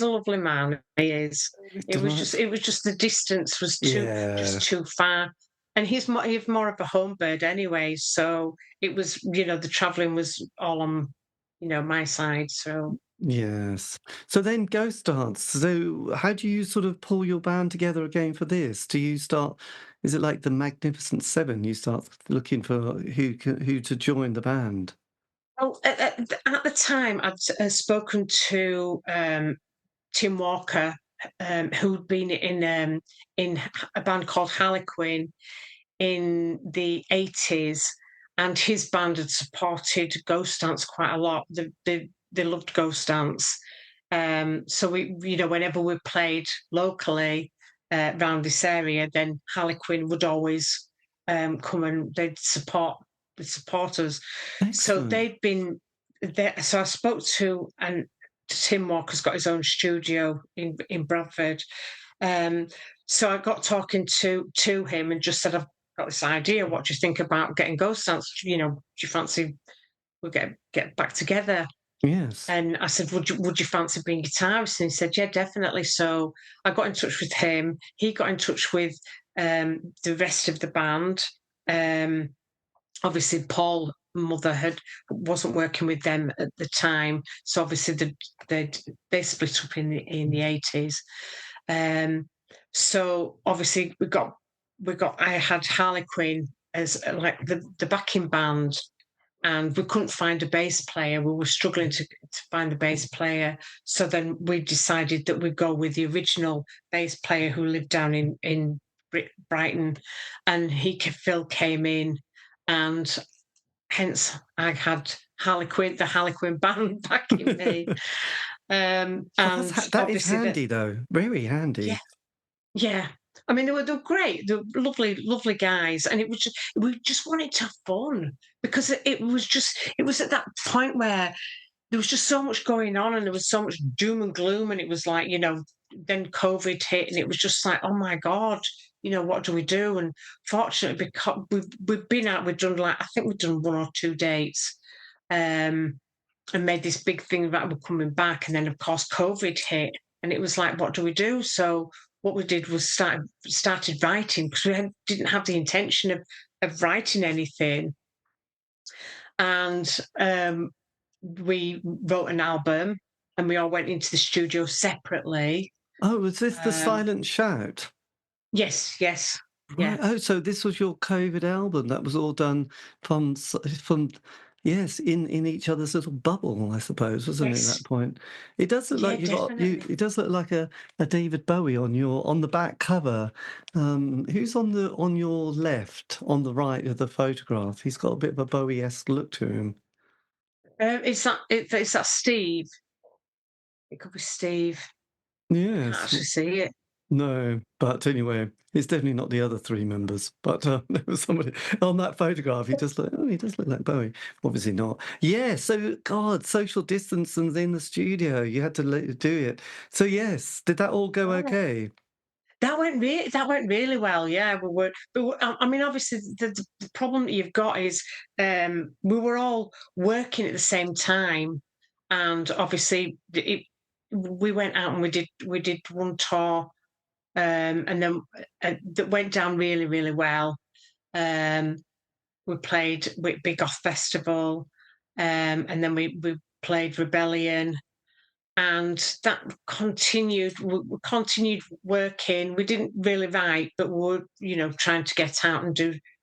lovely man. He is. Delight. It was just the distance was Yeah. just too far. And he's more of a home bird anyway. So it was, you know, the travelling was all on, you know, my side. So Yes. So then Ghost Dance. So how do you sort of pull your band together again for this? Do you start Is it like the Magnificent Seven? You start looking for who to join the band. Oh, at the time, I'd spoken to Tim Walker, who'd been in a band called Harlequin in the 80s, and his band had supported Ghost Dance quite a lot. They loved Ghost Dance. So whenever we played locally around this area, then Harlequin would always come and they'd support us. So Excellent. they'd been there. So I spoke to, and Tim Walker's got his own studio in Bradford. So I got talking to him and just said, I've got this idea. What do you think about getting Ghost Dance? Do you fancy we'll get back together? Yes. And I said, would you fancy being guitarist? And he said, yeah, definitely. So I got in touch with him. He got in touch with the rest of the band. Obviously, Paul Mother wasn't working with them at the time, so obviously they split up in the 80s. So obviously I had Harlequin as like the backing band. And we couldn't find a bass player. We were struggling to find the bass player. So then we decided that we'd go with the original bass player who lived down in Brighton. And Phil came in, and hence I had the Harlequin band backing me. And that is handy, though. Very handy. Yeah. I mean, they were great. They were lovely, lovely guys, and we just wanted to have fun because it was at that point where there was just so much going on, and there was so much doom and gloom, and it was like then COVID hit, and it was just like, oh my God, what do we do? And fortunately, because we've been out, we've done I think we've done 1 or 2 dates, and made this big thing about we're coming back, and then of course COVID hit, and it was like, what do we do? So what we did was started writing, because we didn't have the intention of writing anything. And we wrote an album, and we all went into the studio separately. Oh, was this the Silent Shout? Yes. Right. Yeah. Oh, so this was your COVID album. That was all done from yes, in each other's little bubble, I suppose, wasn't it, at that point? It does look like it does look like a David Bowie on the back cover. Who's on your left, on the right of the photograph? He's got a bit of a Bowie-esque look to him. It's that Steve. It could be Steve. Yes. I can't actually see it. No, but anyway, it's definitely not the other 3 members. But there was somebody on that photograph. He does look like Bowie. Obviously not. Yeah. So God, social distance and in the studio, you had to do it. So yes, did that all go okay? That went really well. Yeah, but I mean, obviously, the problem that you've got is we were all working at the same time, and obviously, we went out and we did 1 tour. And then that went down really, really well. We played with Big Goth Festival, and then we played Rebellion, and that continued. We continued working. We didn't really write, but we were, trying to get out and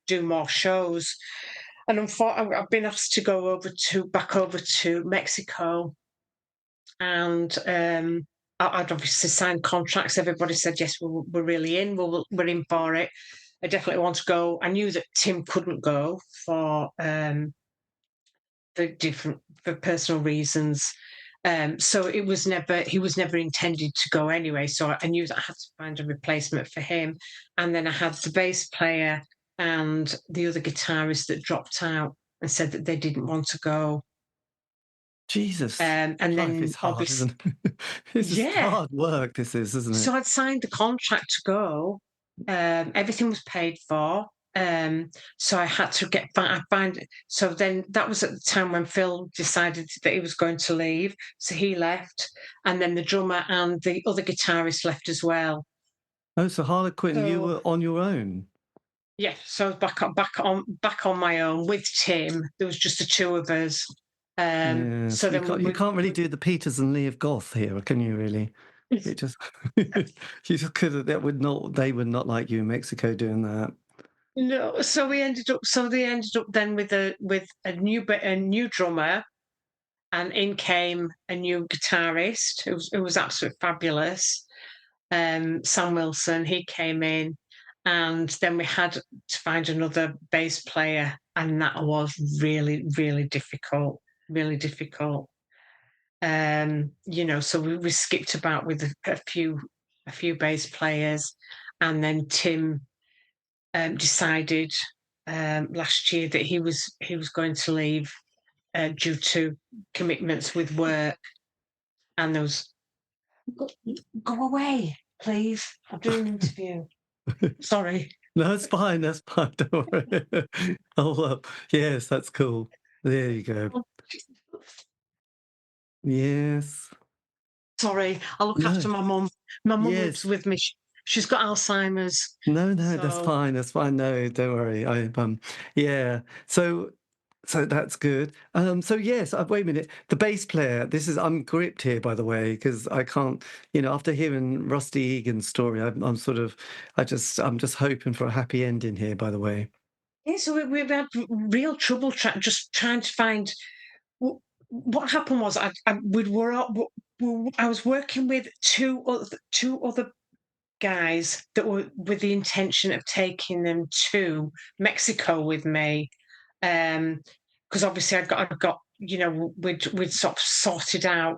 do more shows. And unfortunately, I've been asked to go back over to Mexico, and I'd obviously signed contracts. Everybody said, yes, we're really in. We're in for it. I definitely want to go. I knew that Tim couldn't go for personal reasons. So he was never intended to go anyway. So I knew that I had to find a replacement for him. And then I had the bass player and the other guitarist that dropped out and said that they didn't want to go. Jesus. And then it's hard, isn't it? It's hard work, this is, isn't it? So I'd signed the contract to go. Everything was paid for. So I had to so then that was at the time when Phil decided that he was going to leave. So he left. And then the drummer and the other guitarist left as well. Oh, so Harlequin, you were on your own? Yeah, so I was back on my own with Tim. There was just the 2 of us. So then you can't really do the Peters and Lee of Goth here, can you really? It just you just couldn't. That would not. They would not like you in Mexico doing that. No, so we ended up. So they ended up then with a new drummer, and in came a new guitarist who was absolutely fabulous. Sam Wilson, he came in, and then we had to find another bass player, and that was really, really difficult. Really difficult. So we skipped about with a few bass players, and then Tim decided last year that he was going to leave due to commitments with work, and there was go away, please. I'm doing an interview. Sorry. No, it's fine. That's fine. Don't worry. Oh, well, yes, that's cool. There you go. Yes. Sorry, I look No. after my mum. My mum Yes. lives with me. She's got Alzheimer's. No, that's So fine. That's fine. No, don't worry. Yeah. So that's good. So yes, wait a minute. The bass player. I'm gripped here, by the way, because I can't. After hearing Rusty Egan's story, I'm just hoping for a happy ending here. By the way. yeah, so we've had real trouble just trying to find what happened was I was working with two other guys that were with the intention of taking them to Mexico with me, because obviously we'd sort of sorted out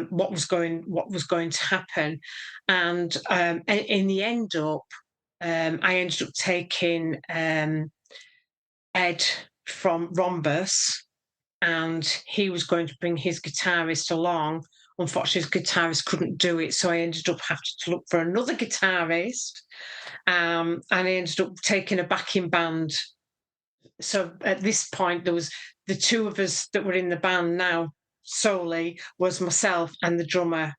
what was going to happen, and in the end up, I ended up taking Ed from Rhombus, and he was going to bring his guitarist along. Unfortunately, his guitarist couldn't do it, so I ended up having to look for another guitarist, and I ended up taking a backing band. So at this point, there was the two of us that were in the band now solely was myself and the drummer.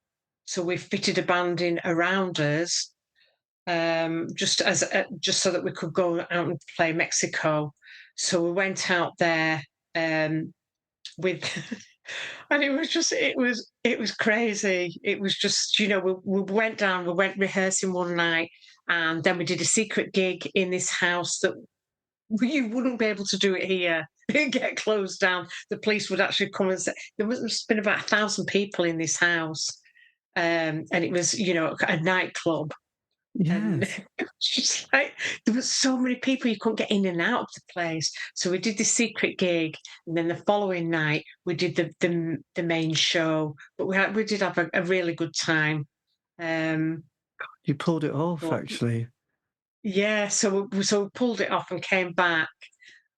So we fitted a band in around us, just so that we could go out and play Mexico. So we went out there with and it was crazy. It was just, we went down, we went rehearsing one night, and then we did a secret gig in this house that you wouldn't be able to do it here. It'd get closed down. The police would actually come and say there must have been about 1,000 people in this house, and it was a nightclub. And Yes. it was just like there were so many people you couldn't get in and out of the place. So we did the secret gig, and then the following night we did the main show. But we did have a really good time. You pulled it off, But actually. yeah, so we pulled it off and came back,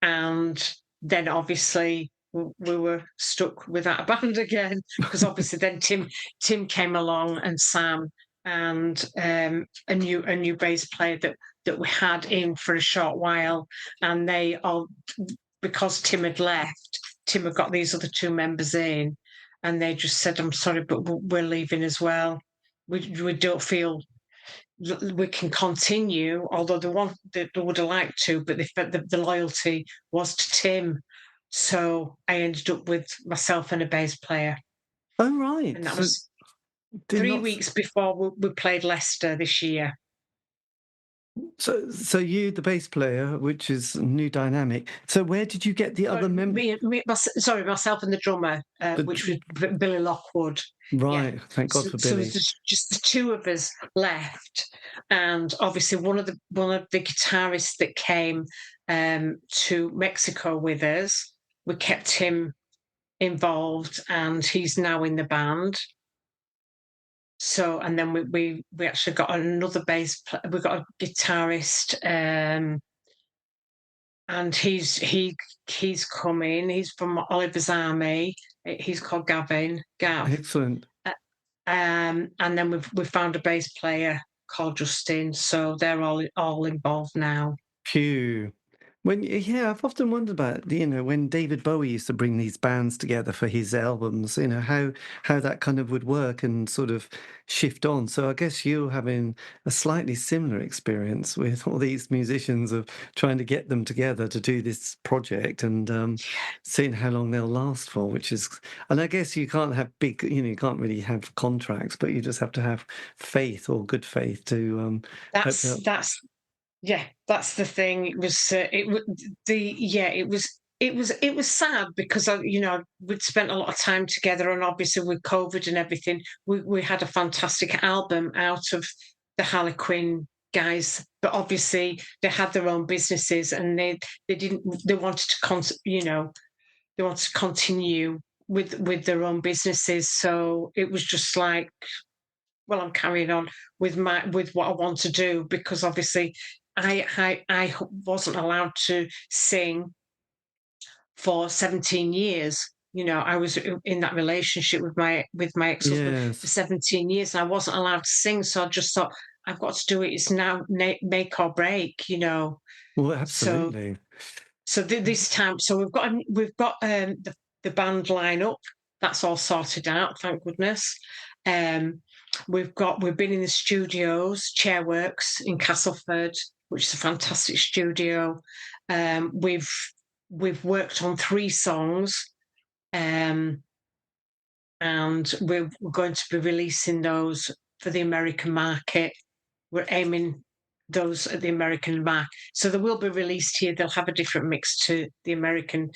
and then obviously we were stuck without a band again, because obviously then Tim came along, and Sam, and a new bass player that we had in for a short while, and they all, because Tim had left, Tim had got these other two members in, and they just said, "I'm sorry, but we're leaving as well. We don't feel we can continue," although they would have liked to, but the loyalty was to Tim. So I ended up with myself and a bass player, Oh, right. and that So was did 3 weeks before we played Leicester this year. So you, the bass player, which is a new dynamic. So where did you get the other member? Myself and the drummer, which was Billy Lockwood. Right. Yeah. Thank God for Billy. So just the two of us left, and obviously one of the guitarists that came to Mexico with us, we kept him involved, and he's now in the band. So, and then we actually got another we got a guitarist, and he's coming. He's from Oliver's Army. He's called Gav. Excellent. And then we found a bass player called Justin. So they're all involved now. Phew. I've often wondered about, when David Bowie used to bring these bands together for his albums, how that kind of would work and sort of shift on. So I guess you're having a slightly similar experience with all these musicians of trying to get them together to do this project and seeing how long they'll last for, and I guess you can't have you can't really have contracts, but you just have to have faith or good faith to hope that. Yeah, that's the thing. It was sad because we'd spent a lot of time together, and obviously with COVID and everything, we had a fantastic album out of the Harlequin guys. But obviously they had their own businesses, and they wanted to continue with their own businesses. So it was just like, well, I'm carrying on with what I want to do, because obviously I wasn't allowed to sing for 17 years. I was in that relationship with my ex-husband for Yes. 17 years, and I wasn't allowed to sing. So I just thought, I've got to do it. It's now make or break. Well, So absolutely. this time, so we've got the band line up. That's all sorted out, thank goodness. We've been in the studios, Chairworks in Castleford, which is a fantastic studio. We've worked on 3 songs, and we're going to be releasing those for the American market. We're aiming those at the American market, so they will be released here. They'll have a different mix to the American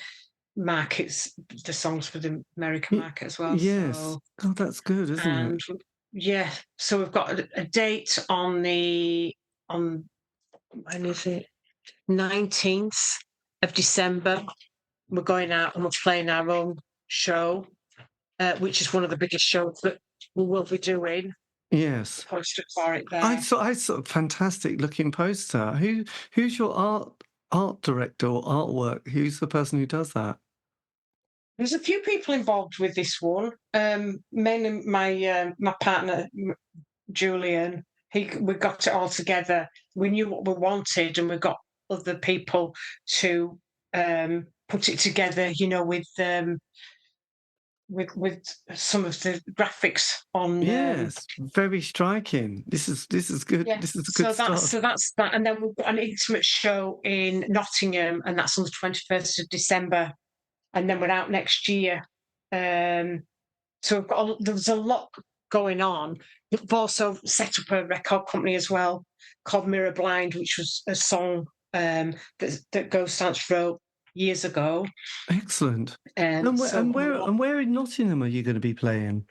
markets, the songs for the American market as well. Yes. So, God, that's good, isn't it? Yeah, so we've got a date on when is it? 19th of December. We're going out and we're playing our own show, which is one of the biggest shows that we will be doing. Yes. Poster for it there. I saw a fantastic looking poster. Who's your art director or artwork? Who's the person who does that? There's a few people involved with this one. Mainly my partner Julian. We got it all together. We knew what we wanted, and we got other people to put it together. With some of the graphics on. Yes, very striking. This is good. Yeah, This is a good start. So that's that, and then we've got an intimate show in Nottingham, and that's on the 21st of December, and then we're out next year. So there's a lot going on. We've also set up a record company as well called Mirror Blind, which was a song that Ghost Dance wrote years ago. Excellent. And where in Nottingham are you going to be playing?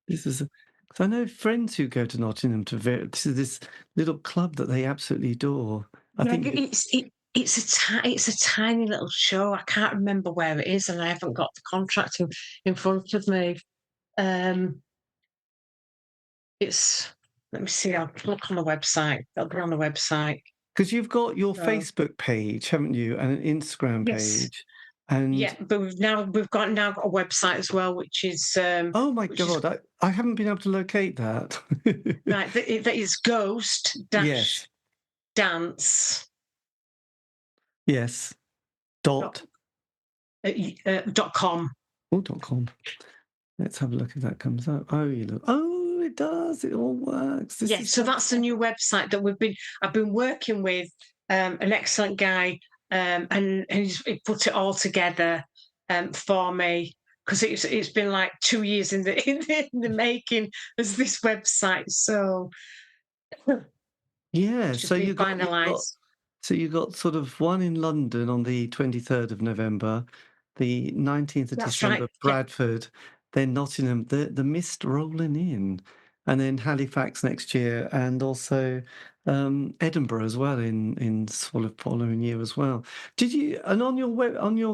This is because I know friends who go to Nottingham this little club that they absolutely adore. I think it's a tiny little show. I can't remember where it is, and I haven't got the contract in front of me. Let me see. I'll look on the website. It'll be on the website. Because you've got your Facebook page, haven't you, and an Instagram page, and but we've now got a website as well, which is oh my God, I haven't been able to locate that. Right, that is Ghost Yes. Dance. Yes. .com. Oh, .com. Let's have a look if that comes up. Oh, it does. It all works. So that's the new website that I've been working with an excellent guy, and he put it all together for me, because it's been like 2 years in the making as this website. So yeah, so you got finalised. So you got sort of one in London on the 23rd of November, the 19th of December, right. Bradford, then Nottingham, the mist rolling in, and then Halifax next year, and also Edinburgh as well in sort of following year as well. Did you? And on your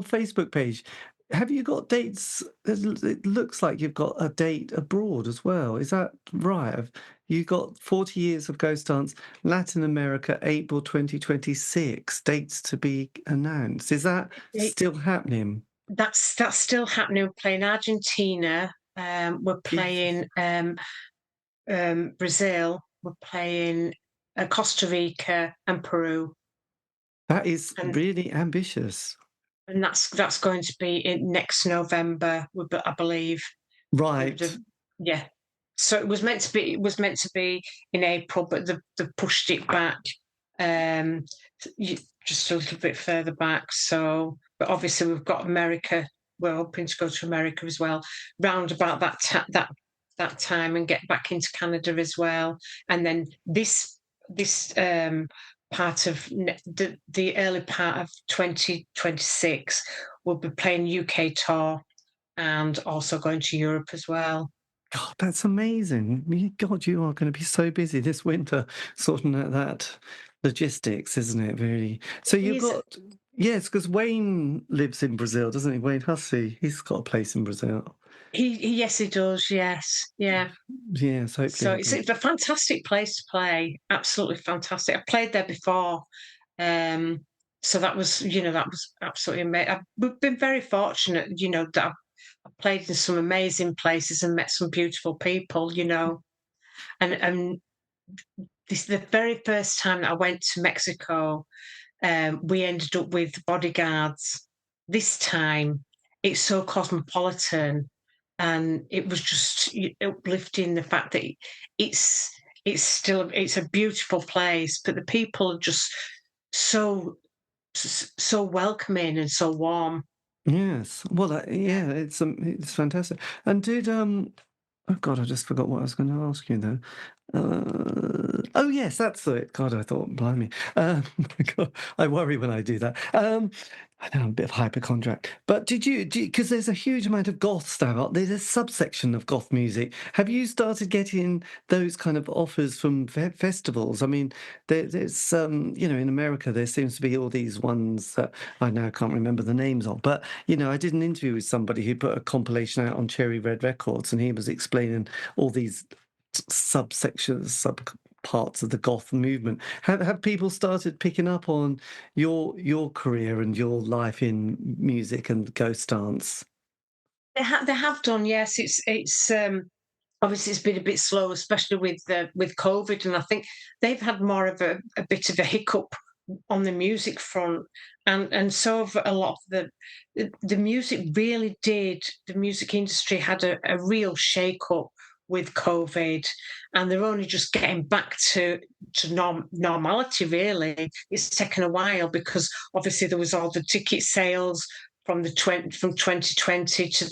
Facebook page, have you got dates? It looks like you've got a date abroad as well. Is that right? You got 40 years of Ghost Dance, Latin America, April 2026. Dates to be announced. Is that still happening? That's still happening. We're playing Argentina. We're playing Brazil. We're playing Costa Rica and Peru. That is and really ambitious. that's going to be in next November, I believe. Right. The yeah. So it was meant to be in April, but they pushed it back, um, just a little bit further back. So, but obviously we've got America. We're hoping to go to America as well, round about that time, and get back into Canada as well. And then this part of the early part of 2026, we'll be playing UK tour and also going to Europe as well. God, that's amazing. God, you are going to be so busy this winter sorting out that logistics, isn't it? Really. So you've He's got, yes, because Wayne lives in Brazil, doesn't he? Wayne Hussey, he's got a place in Brazil. yes, he does. Yes, yeah. Yes, hopefully So I'll it's, be. it's a fantastic place to play. Absolutely fantastic. I played there before, um, so that was absolutely amazing. We've been very fortunate, that I've played in some amazing places and met some beautiful people. And this is the very first time that I went to Mexico. We ended up with bodyguards. This time, it's so cosmopolitan, and it was just uplifting the fact that it's it's a beautiful place, but the people are just so so welcoming and so warm. Yes. Well, Yeah. yeah, it's fantastic. And did oh God, I just forgot what I was going to ask you though. Oh yes, that's it. God, I thought, blimey. God, I worry when I do that. I know I'm a bit of hypochondriac. But did you, because there's a huge amount of goth stuff. There's a subsection of goth music. Have you started getting those kind of offers from festivals? I mean, there's in America there seems to be all these ones that I now can't remember the names of. But I did an interview with somebody who put a compilation out on Cherry Red Records, and he was explaining all these subsections, sub parts of the goth movement. Have people started picking up on your career and your life in music and ghost dance? They have done, yes. It's obviously it's been a bit slow, especially with COVID, and I think they've had more of a bit of a hiccup on the music front, and so have a lot of the music really did. The music industry had a real shake up with COVID, and they're only just getting back to normality. Really, it's taken a while because obviously there was all the ticket sales from 2020 to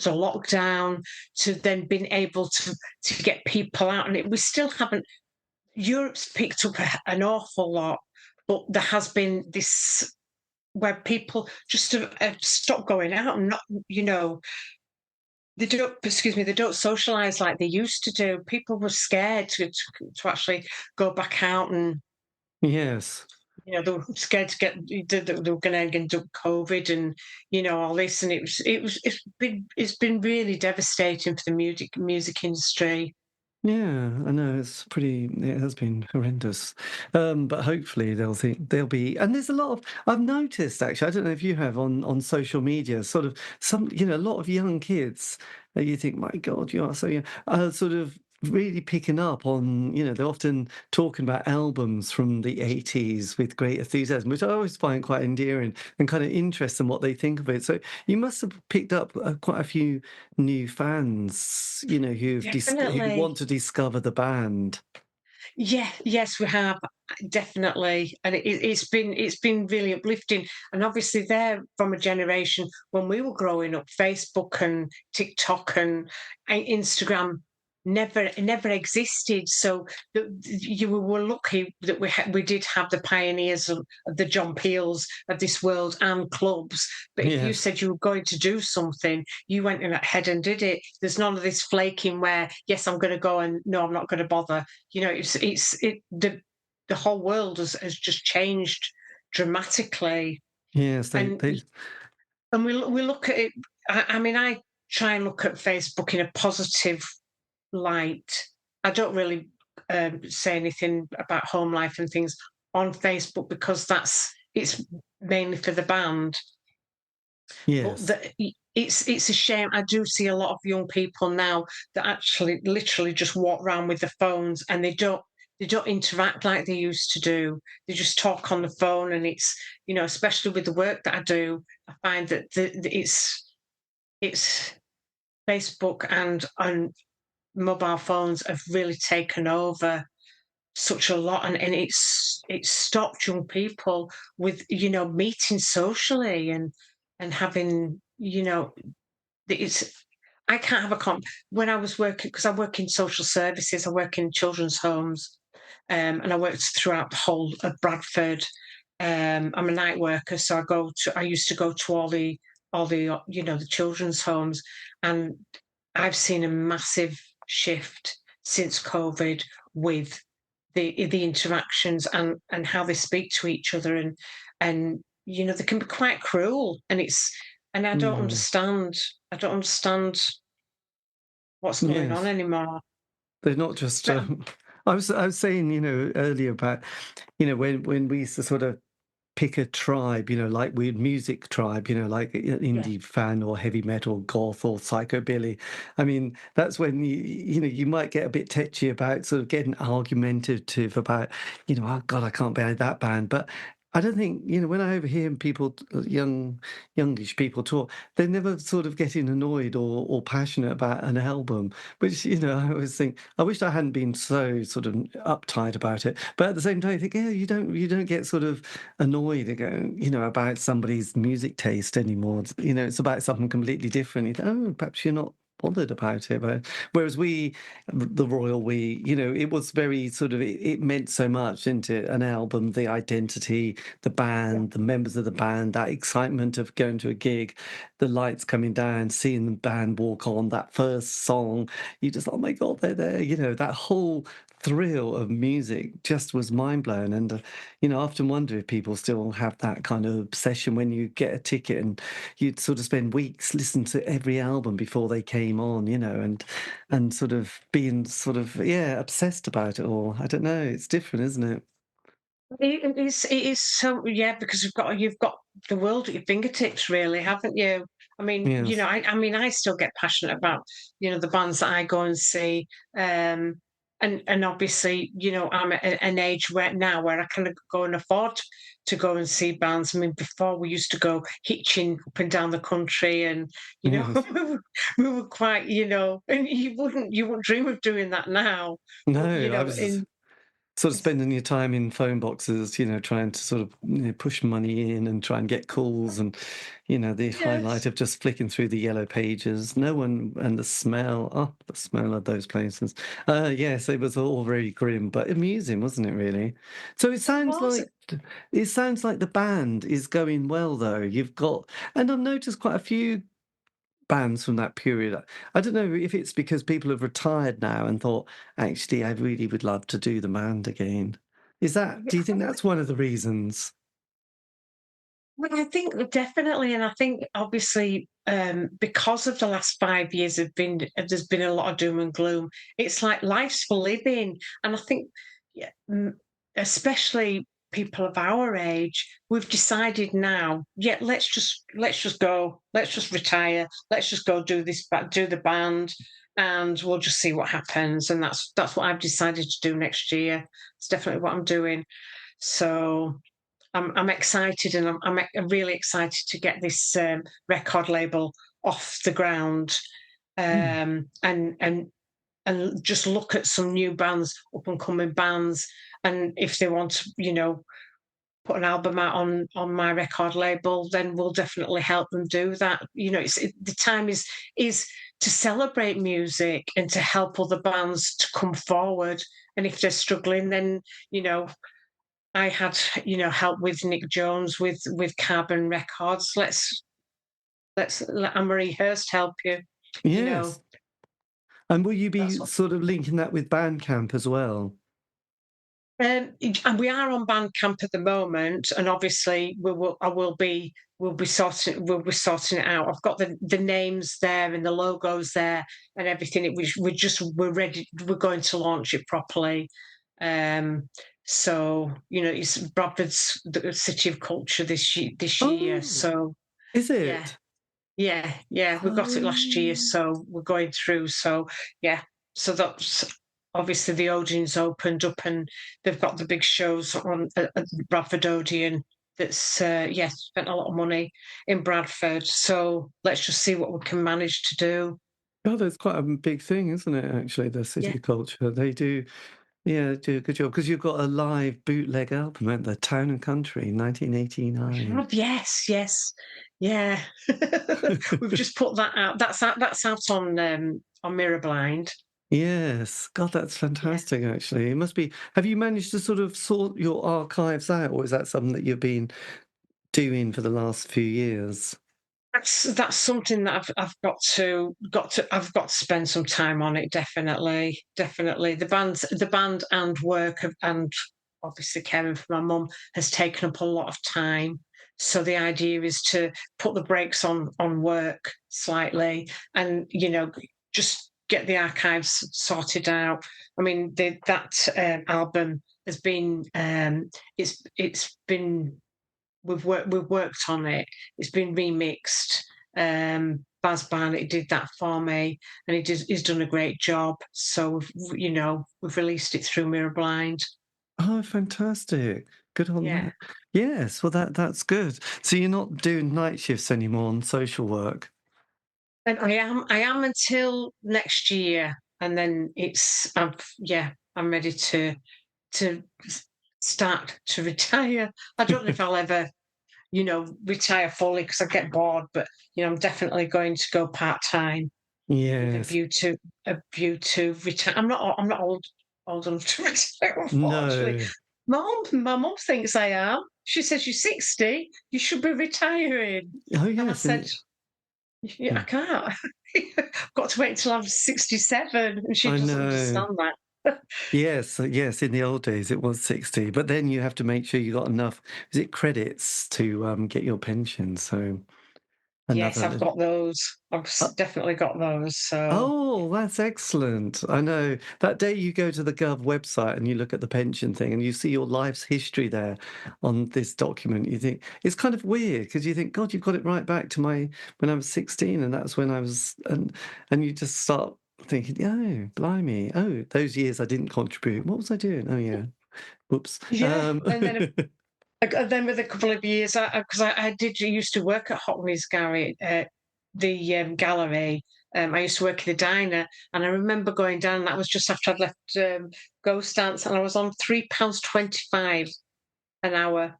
lockdown, to then being able to get people out, and we still haven't. Europe's picked up an awful lot, but there has been this where people just have stopped going out, and not, they don't socialize like they used to do. People were scared to actually go back out, and Yes. they were scared to they were going to end up COVID, and all this, and it's been really devastating for the music industry. Yeah, I know it has been horrendous. But hopefully they'll be, and there's a lot of, I've noticed actually, I don't know if you have on social media, sort of a lot of young kids, you think, my God, you are so young, sort of really picking up on, they're often talking about albums from the 80s with great enthusiasm, which I always find quite endearing and kind of interesting what they think of it. So you must have picked up quite a few new fans, who Definitely. want to discover the band. Yeah, yes, we have, definitely, and it's been really uplifting. And obviously, they're from a generation when we were growing up. Facebook and TikTok and Instagram never existed. So you were lucky that we did have the pioneers of the John Peels of this world and clubs. But if you Yes. said you were going to do something, you went in ahead and did it. There's none of this flaking where, yes, I'm going to go, and no, I'm not going to bother. The whole world has just changed dramatically, Yes, and we look at it. I mean, I try and look at Facebook in a positive light. I don't really say anything about home life and things on Facebook because it's mainly for the band. But yes. it's a shame. I do see a lot of young people now that actually literally just walk around with their phones, and they don't interact like they used to do. They just talk on the phone, and it's, especially with the work that I do, I find that it's Facebook and mobile phones have really taken over such a lot, and it's stopped young people with, meeting socially and having, it's I can't have a when I was working, because I work in social services, I work in children's homes, and I worked throughout the whole of Bradford. I'm a night worker, so I used to go to all the the children's homes, and I've seen a massive shift since COVID with the interactions and how they speak to each other, and they can be quite cruel, and Mm. I don't understand what's going on Yes. anymore. They're not just. But I was saying, earlier about, when we used to sort of pick a tribe, like weird music tribe, like an yeah, indie fan or heavy metal, goth or psychobilly. I mean, that's when you might get a bit tetchy about sort of getting argumentative about, oh God, I can't bear that band. But I don't think, when I overhear people, youngish people talk, they're never sort of getting annoyed or passionate about an album, which, I always think, I wish I hadn't been so sort of uptight about it. But at the same time, I think, yeah, you don't get sort of annoyed about somebody's music taste anymore. It's about something completely different. You think, oh, perhaps you're not bothered about it. But whereas the royal it was very sort of, it meant so much, didn't it? An album, the identity, the yeah. band, the members of the band, that excitement of going to a gig, the lights coming down, seeing the band walk on, that first song, you just, oh my God, they're there. That whole thrill of music just was mind blown. And I often wonder if people still have that kind of obsession when you get a ticket and you'd sort of spend weeks listening to every album before they came on, and sort of being sort of, yeah, obsessed about it all. I don't know. It's different, isn't it? It is so, yeah, because you've got the world at your fingertips, really, haven't you? I mean, Yes. I still get passionate about, the bands that I go and see. And obviously, I'm at an age where I can go and afford to go and see bands. I mean, before we used to go hitching up and down the country, and Yes. we were quite, and you wouldn't dream of doing that now. But No, I was in sort of spending your time in phone boxes, trying to sort of push money in and try and get calls, and the highlight yes. of just flicking through the yellow pages. No one, and the smell of those places. Yes, it was all very grim, but amusing, wasn't it? Really. So Was it sounds like the band is going well, though. You've got, and I've noticed quite a few bands from that period. I don't know if it's because people have retired now and thought, actually, I really would love to do the band again. Do you think that's one of the reasons? Well, I think definitely, and I think obviously, because of the last 5 years there's been a lot of doom and gloom. It's like life's for living, and I think, yeah, especially people of our age, we've decided now. Yeah, let's just go, let's just retire, let's just go do do the band, and we'll just see what happens. And that's what I've decided to do next year. It's definitely what I'm doing. So. I'm excited, and I'm really excited to get this record label off the ground, Mm. and just look at some new bands, up and coming bands, and if they want to, put an album out on my record label, then we'll definitely help them do that. The time is to celebrate music and to help other bands to come forward. And if they're struggling, then I had, help with Nick Jones with Carbon Records. Let's let Anne-Marie Hurst help you. You know, Yes. And will you that's be what. sort of linking that with Bandcamp as well? And we are on Bandcamp at the moment, and obviously we'll be sorting it out. I've got the names there and the logos there and everything. We're ready. We're going to launch it properly. Um, so it's Bradford's the City of Culture this year. Oh, So is yeah, it? yeah. We got it last year, Oh. so we're going through. So yeah, so that's. obviously the Odeon's opened up and they've got the big shows on at the Bradford Odeon. That's spent a lot of money in Bradford. So let's just see what we can manage to do. Oh, that's quite a big thing, isn't it, actually, the Yeah. city culture? They do, yeah, do a good job. Because you've got a live bootleg album, haven't they? Town and Country, 1989. Yes, yes, yeah. We've just put that out. That's out on Mirror Blind. Yes. God, that's Yeah. fantastic, actually. It must be. Have you managed to sort of sort your archives out, or is that something that you've been doing for the last few years? That's something that I've got to spend some time on it. Definitely, definitely. The band and work and obviously caring for my mum has taken up a lot of time. So the idea is to put the brakes on work slightly, and just get the archives sorted out. I mean, that album has been it's been we've worked on it. It's been remixed. Baz Barnett did that for me, and he's done a great job. So we've released it through Mirror Blind. Oh, fantastic. Good on Yeah, that. Yes, well, that's good. So you're not doing night shifts anymore on social work? and I am until next year, and then I'm ready to start to retire. I don't know if I'll ever retire fully because I get bored, but I'm definitely going to go part time with a Yes. view to retire. I'm not old enough to retire, unfortunately. No. My mum thinks I am. She says you're 60, you should be retiring. Oh, And I yes, said, and yeah, I can't. I've got to wait until I'm 67, and she I doesn't know. understand that. Yes, yes, in the old days it was 60, but then you have to make sure you got enough, is it credits to get your pension? So Yes, I've another. got those. I've Uh, definitely got those. So oh, that's excellent. I know. That day you go to the Gov website and you look at the pension thing and you see your life's history there on this document, you think it's kind of weird because you think, God, you've got it right back to when I was 16 and that's when I was and you just start thinking, oh, blimey. Oh, those years I didn't contribute. What was I doing? Oh yeah. Whoops. yeah, and then with a couple of years, because I did used to work at Hockney's Gary, the gallery. I used to work in the diner, and I remember going down. And that was just after I'd left Ghost Dance, and I was on £3.25 an hour.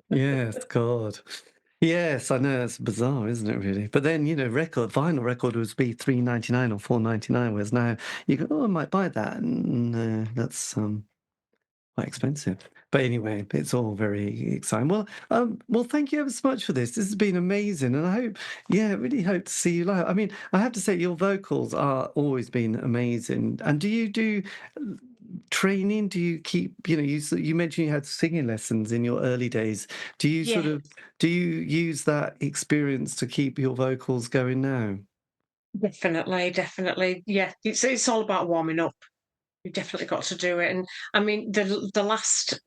Yes, God. Yes, I know it's bizarre, isn't it? Really, but then vinyl record would be £3.99 or £4.99, whereas now you go, oh, I might buy that. No, that's quite expensive. But anyway, it's all very exciting. Well, thank you ever so much for this. This has been amazing, and really hope to see you live. I mean, I have to say, your vocals are always been amazing. And do you do training? Do you keep? You mentioned you had singing lessons in your early days. Do you sort Yeah, of do you use that experience to keep your vocals going now? definitely, definitely. Yeah, it's all about warming up. You definitely got to do it. And I mean, the last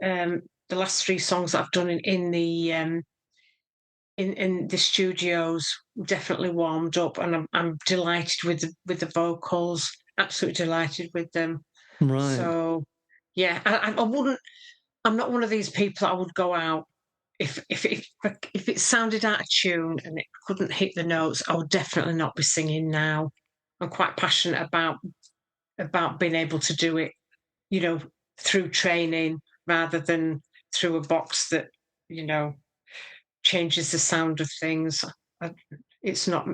three songs that I've done in the studios definitely warmed up, and I'm delighted with the vocals. Absolutely delighted with them. Right. So yeah, I wouldn't. I'm not one of these people that I would go out if it sounded out of tune and it couldn't hit the notes. I would definitely not be singing now. I'm quite passionate about being able to do it, you know, through training rather than through a box that you know changes the sound of things. I, it's not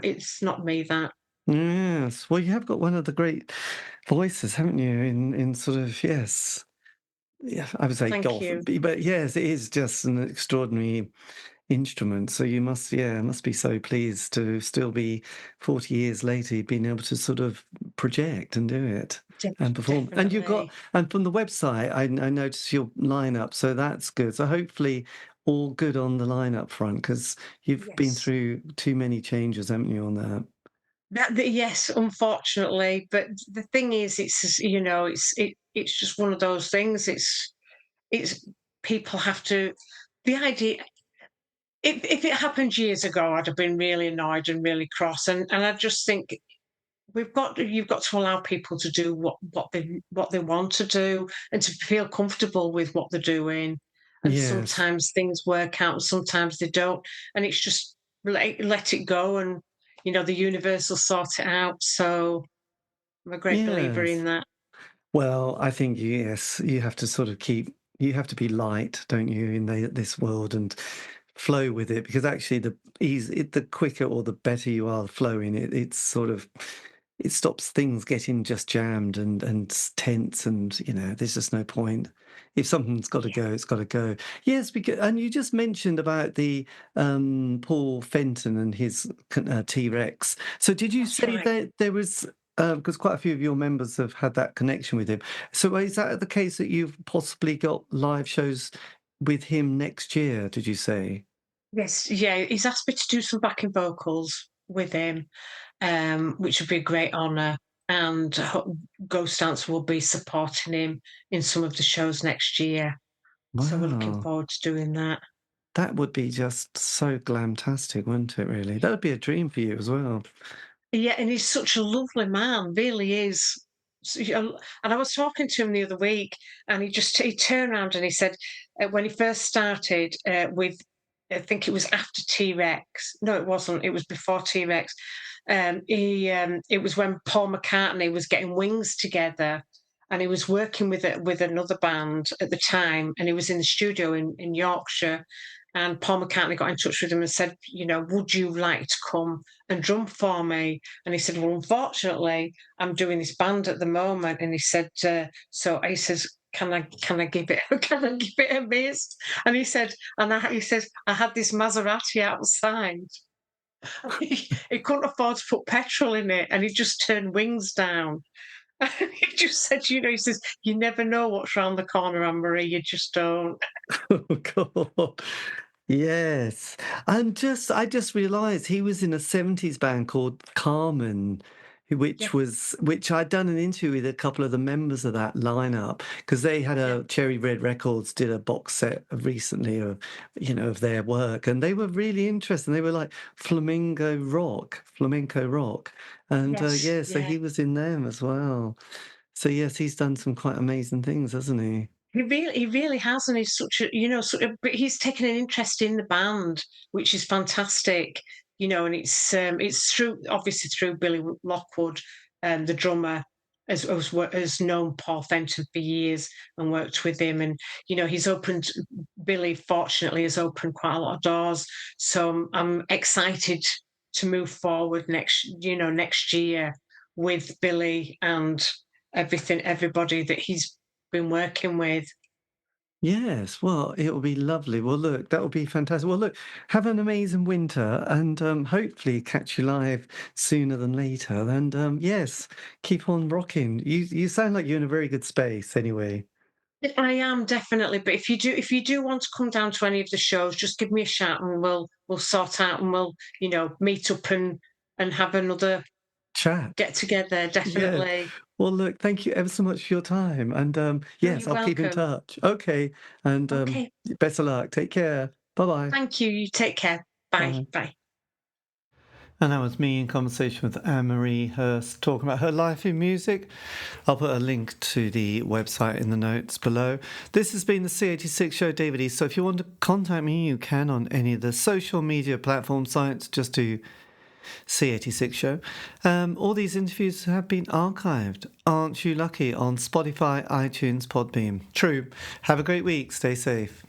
me that. Yes. Well, you have got one of the great voices, haven't you? In sort of, yes. Yeah, I would say Thank golf, you. but yes, it is just an extraordinary instrument. So you must be so pleased to still be 40 years later being able to sort of project and do it and perform. And Definitely. and from the website, I noticed your lineup, so that's good. So hopefully all good on the lineup front because you've been Yes. through too many changes, haven't you, on that? Yes, unfortunately, but the thing is, it's just one of those things. It's people have to. The idea, if it happened years ago, I'd have been really annoyed and really cross, and I just think you've got to allow people to do what they want to do and to feel comfortable with what they're doing. And Yes. sometimes things work out and sometimes they don't. And it's just let it go, and the universe will sort it out. So I'm a great believer Yes. in that. Well, I think yes, you have to sort of you have to be light, don't you, in this world and flow with it because actually the quicker or the better you are flowing, it's sort of it stops things getting just jammed and tense and there's just no point. If something's got to Yeah, go, it's got to go. Yes, because and you just mentioned about the Paul Fenton and his T-Rex. So did you that's say right. that there was because quite a few of your members have had that connection with him. So is that the case that you've possibly got live shows with him next year, did you say? Yes, yeah. He's asked me to do some backing vocals with him, which would be a great honour. And Ghost Dance will be supporting him in some of the shows next year. So we're looking Wow. forward to doing that. That would be just so glamtastic, wouldn't it, really? That would be a dream for you as well. Yeah, and he's such a lovely man, really is. And I was talking to him the other week, and he turned around and he said, when he first started with, I think it was after T Rex. No, it wasn't. It was before T Rex. It was when Paul McCartney was getting Wings together, and he was working with another band at the time, and he was in the studio in Yorkshire. And Paul McCartney got in touch with him and said, would you like to come and drum for me? And he said, well, unfortunately, I'm doing this band at the moment. And he said, so he says, can I give it can I give it a miss? And he said, he says, I had this Maserati outside. He couldn't afford to put petrol in it, and he just turned Wings down. He just said, he says, you never know what's round the corner, Anne-Marie. You just don't. Oh God. Yes. I just realised he was in a 70s band called Carmen, Yeah, which I'd done an interview with a couple of the members of that lineup because they had yeah, a Cherry Red Records did a box set recently of of their work and they were really interesting. They were like flamenco rock, and yes, yeah, so yeah. he was in them as well. So yes, he's done some quite amazing things, hasn't he? He really has, and he's such a, but he's taken an interest in the band, which is fantastic, and it's through, obviously through Billy Lockwood, the drummer, has known Paul Fenton for years and worked with him, and he's opened. Billy, fortunately, has opened quite a lot of doors, so I'm excited to move forward next year with Billy and everybody that he's been working with. Yes, well, it will be lovely. Well, look, that will be fantastic. Well, look, have an amazing winter and hopefully catch you live sooner than later. And yes, keep on rocking. You sound like you're in a very good space anyway. I am definitely, but if you do want to come down to any of the shows, just give me a shout and we'll sort out, and we'll meet up and have another Chat. get together. Yeah. Definitely. Well, look, thank you ever so much for your time. And No, yes, you're I'll keep in welcome. touch. Okay. And Okay. best of luck. Take care. Bye-bye. Thank you. You take care. Bye. Bye. Bye. And that was me in conversation with Anne-Marie Hurst talking about her life in music. I'll put a link to the website in the notes below. This has been the C86 show, David Eastaugh. So if you want to contact me, you can on any of the social media platform sites. Just do C86 show. All these interviews have been archived. Aren't you lucky? On Spotify, iTunes, Podbean. True. Have a great week. Stay safe.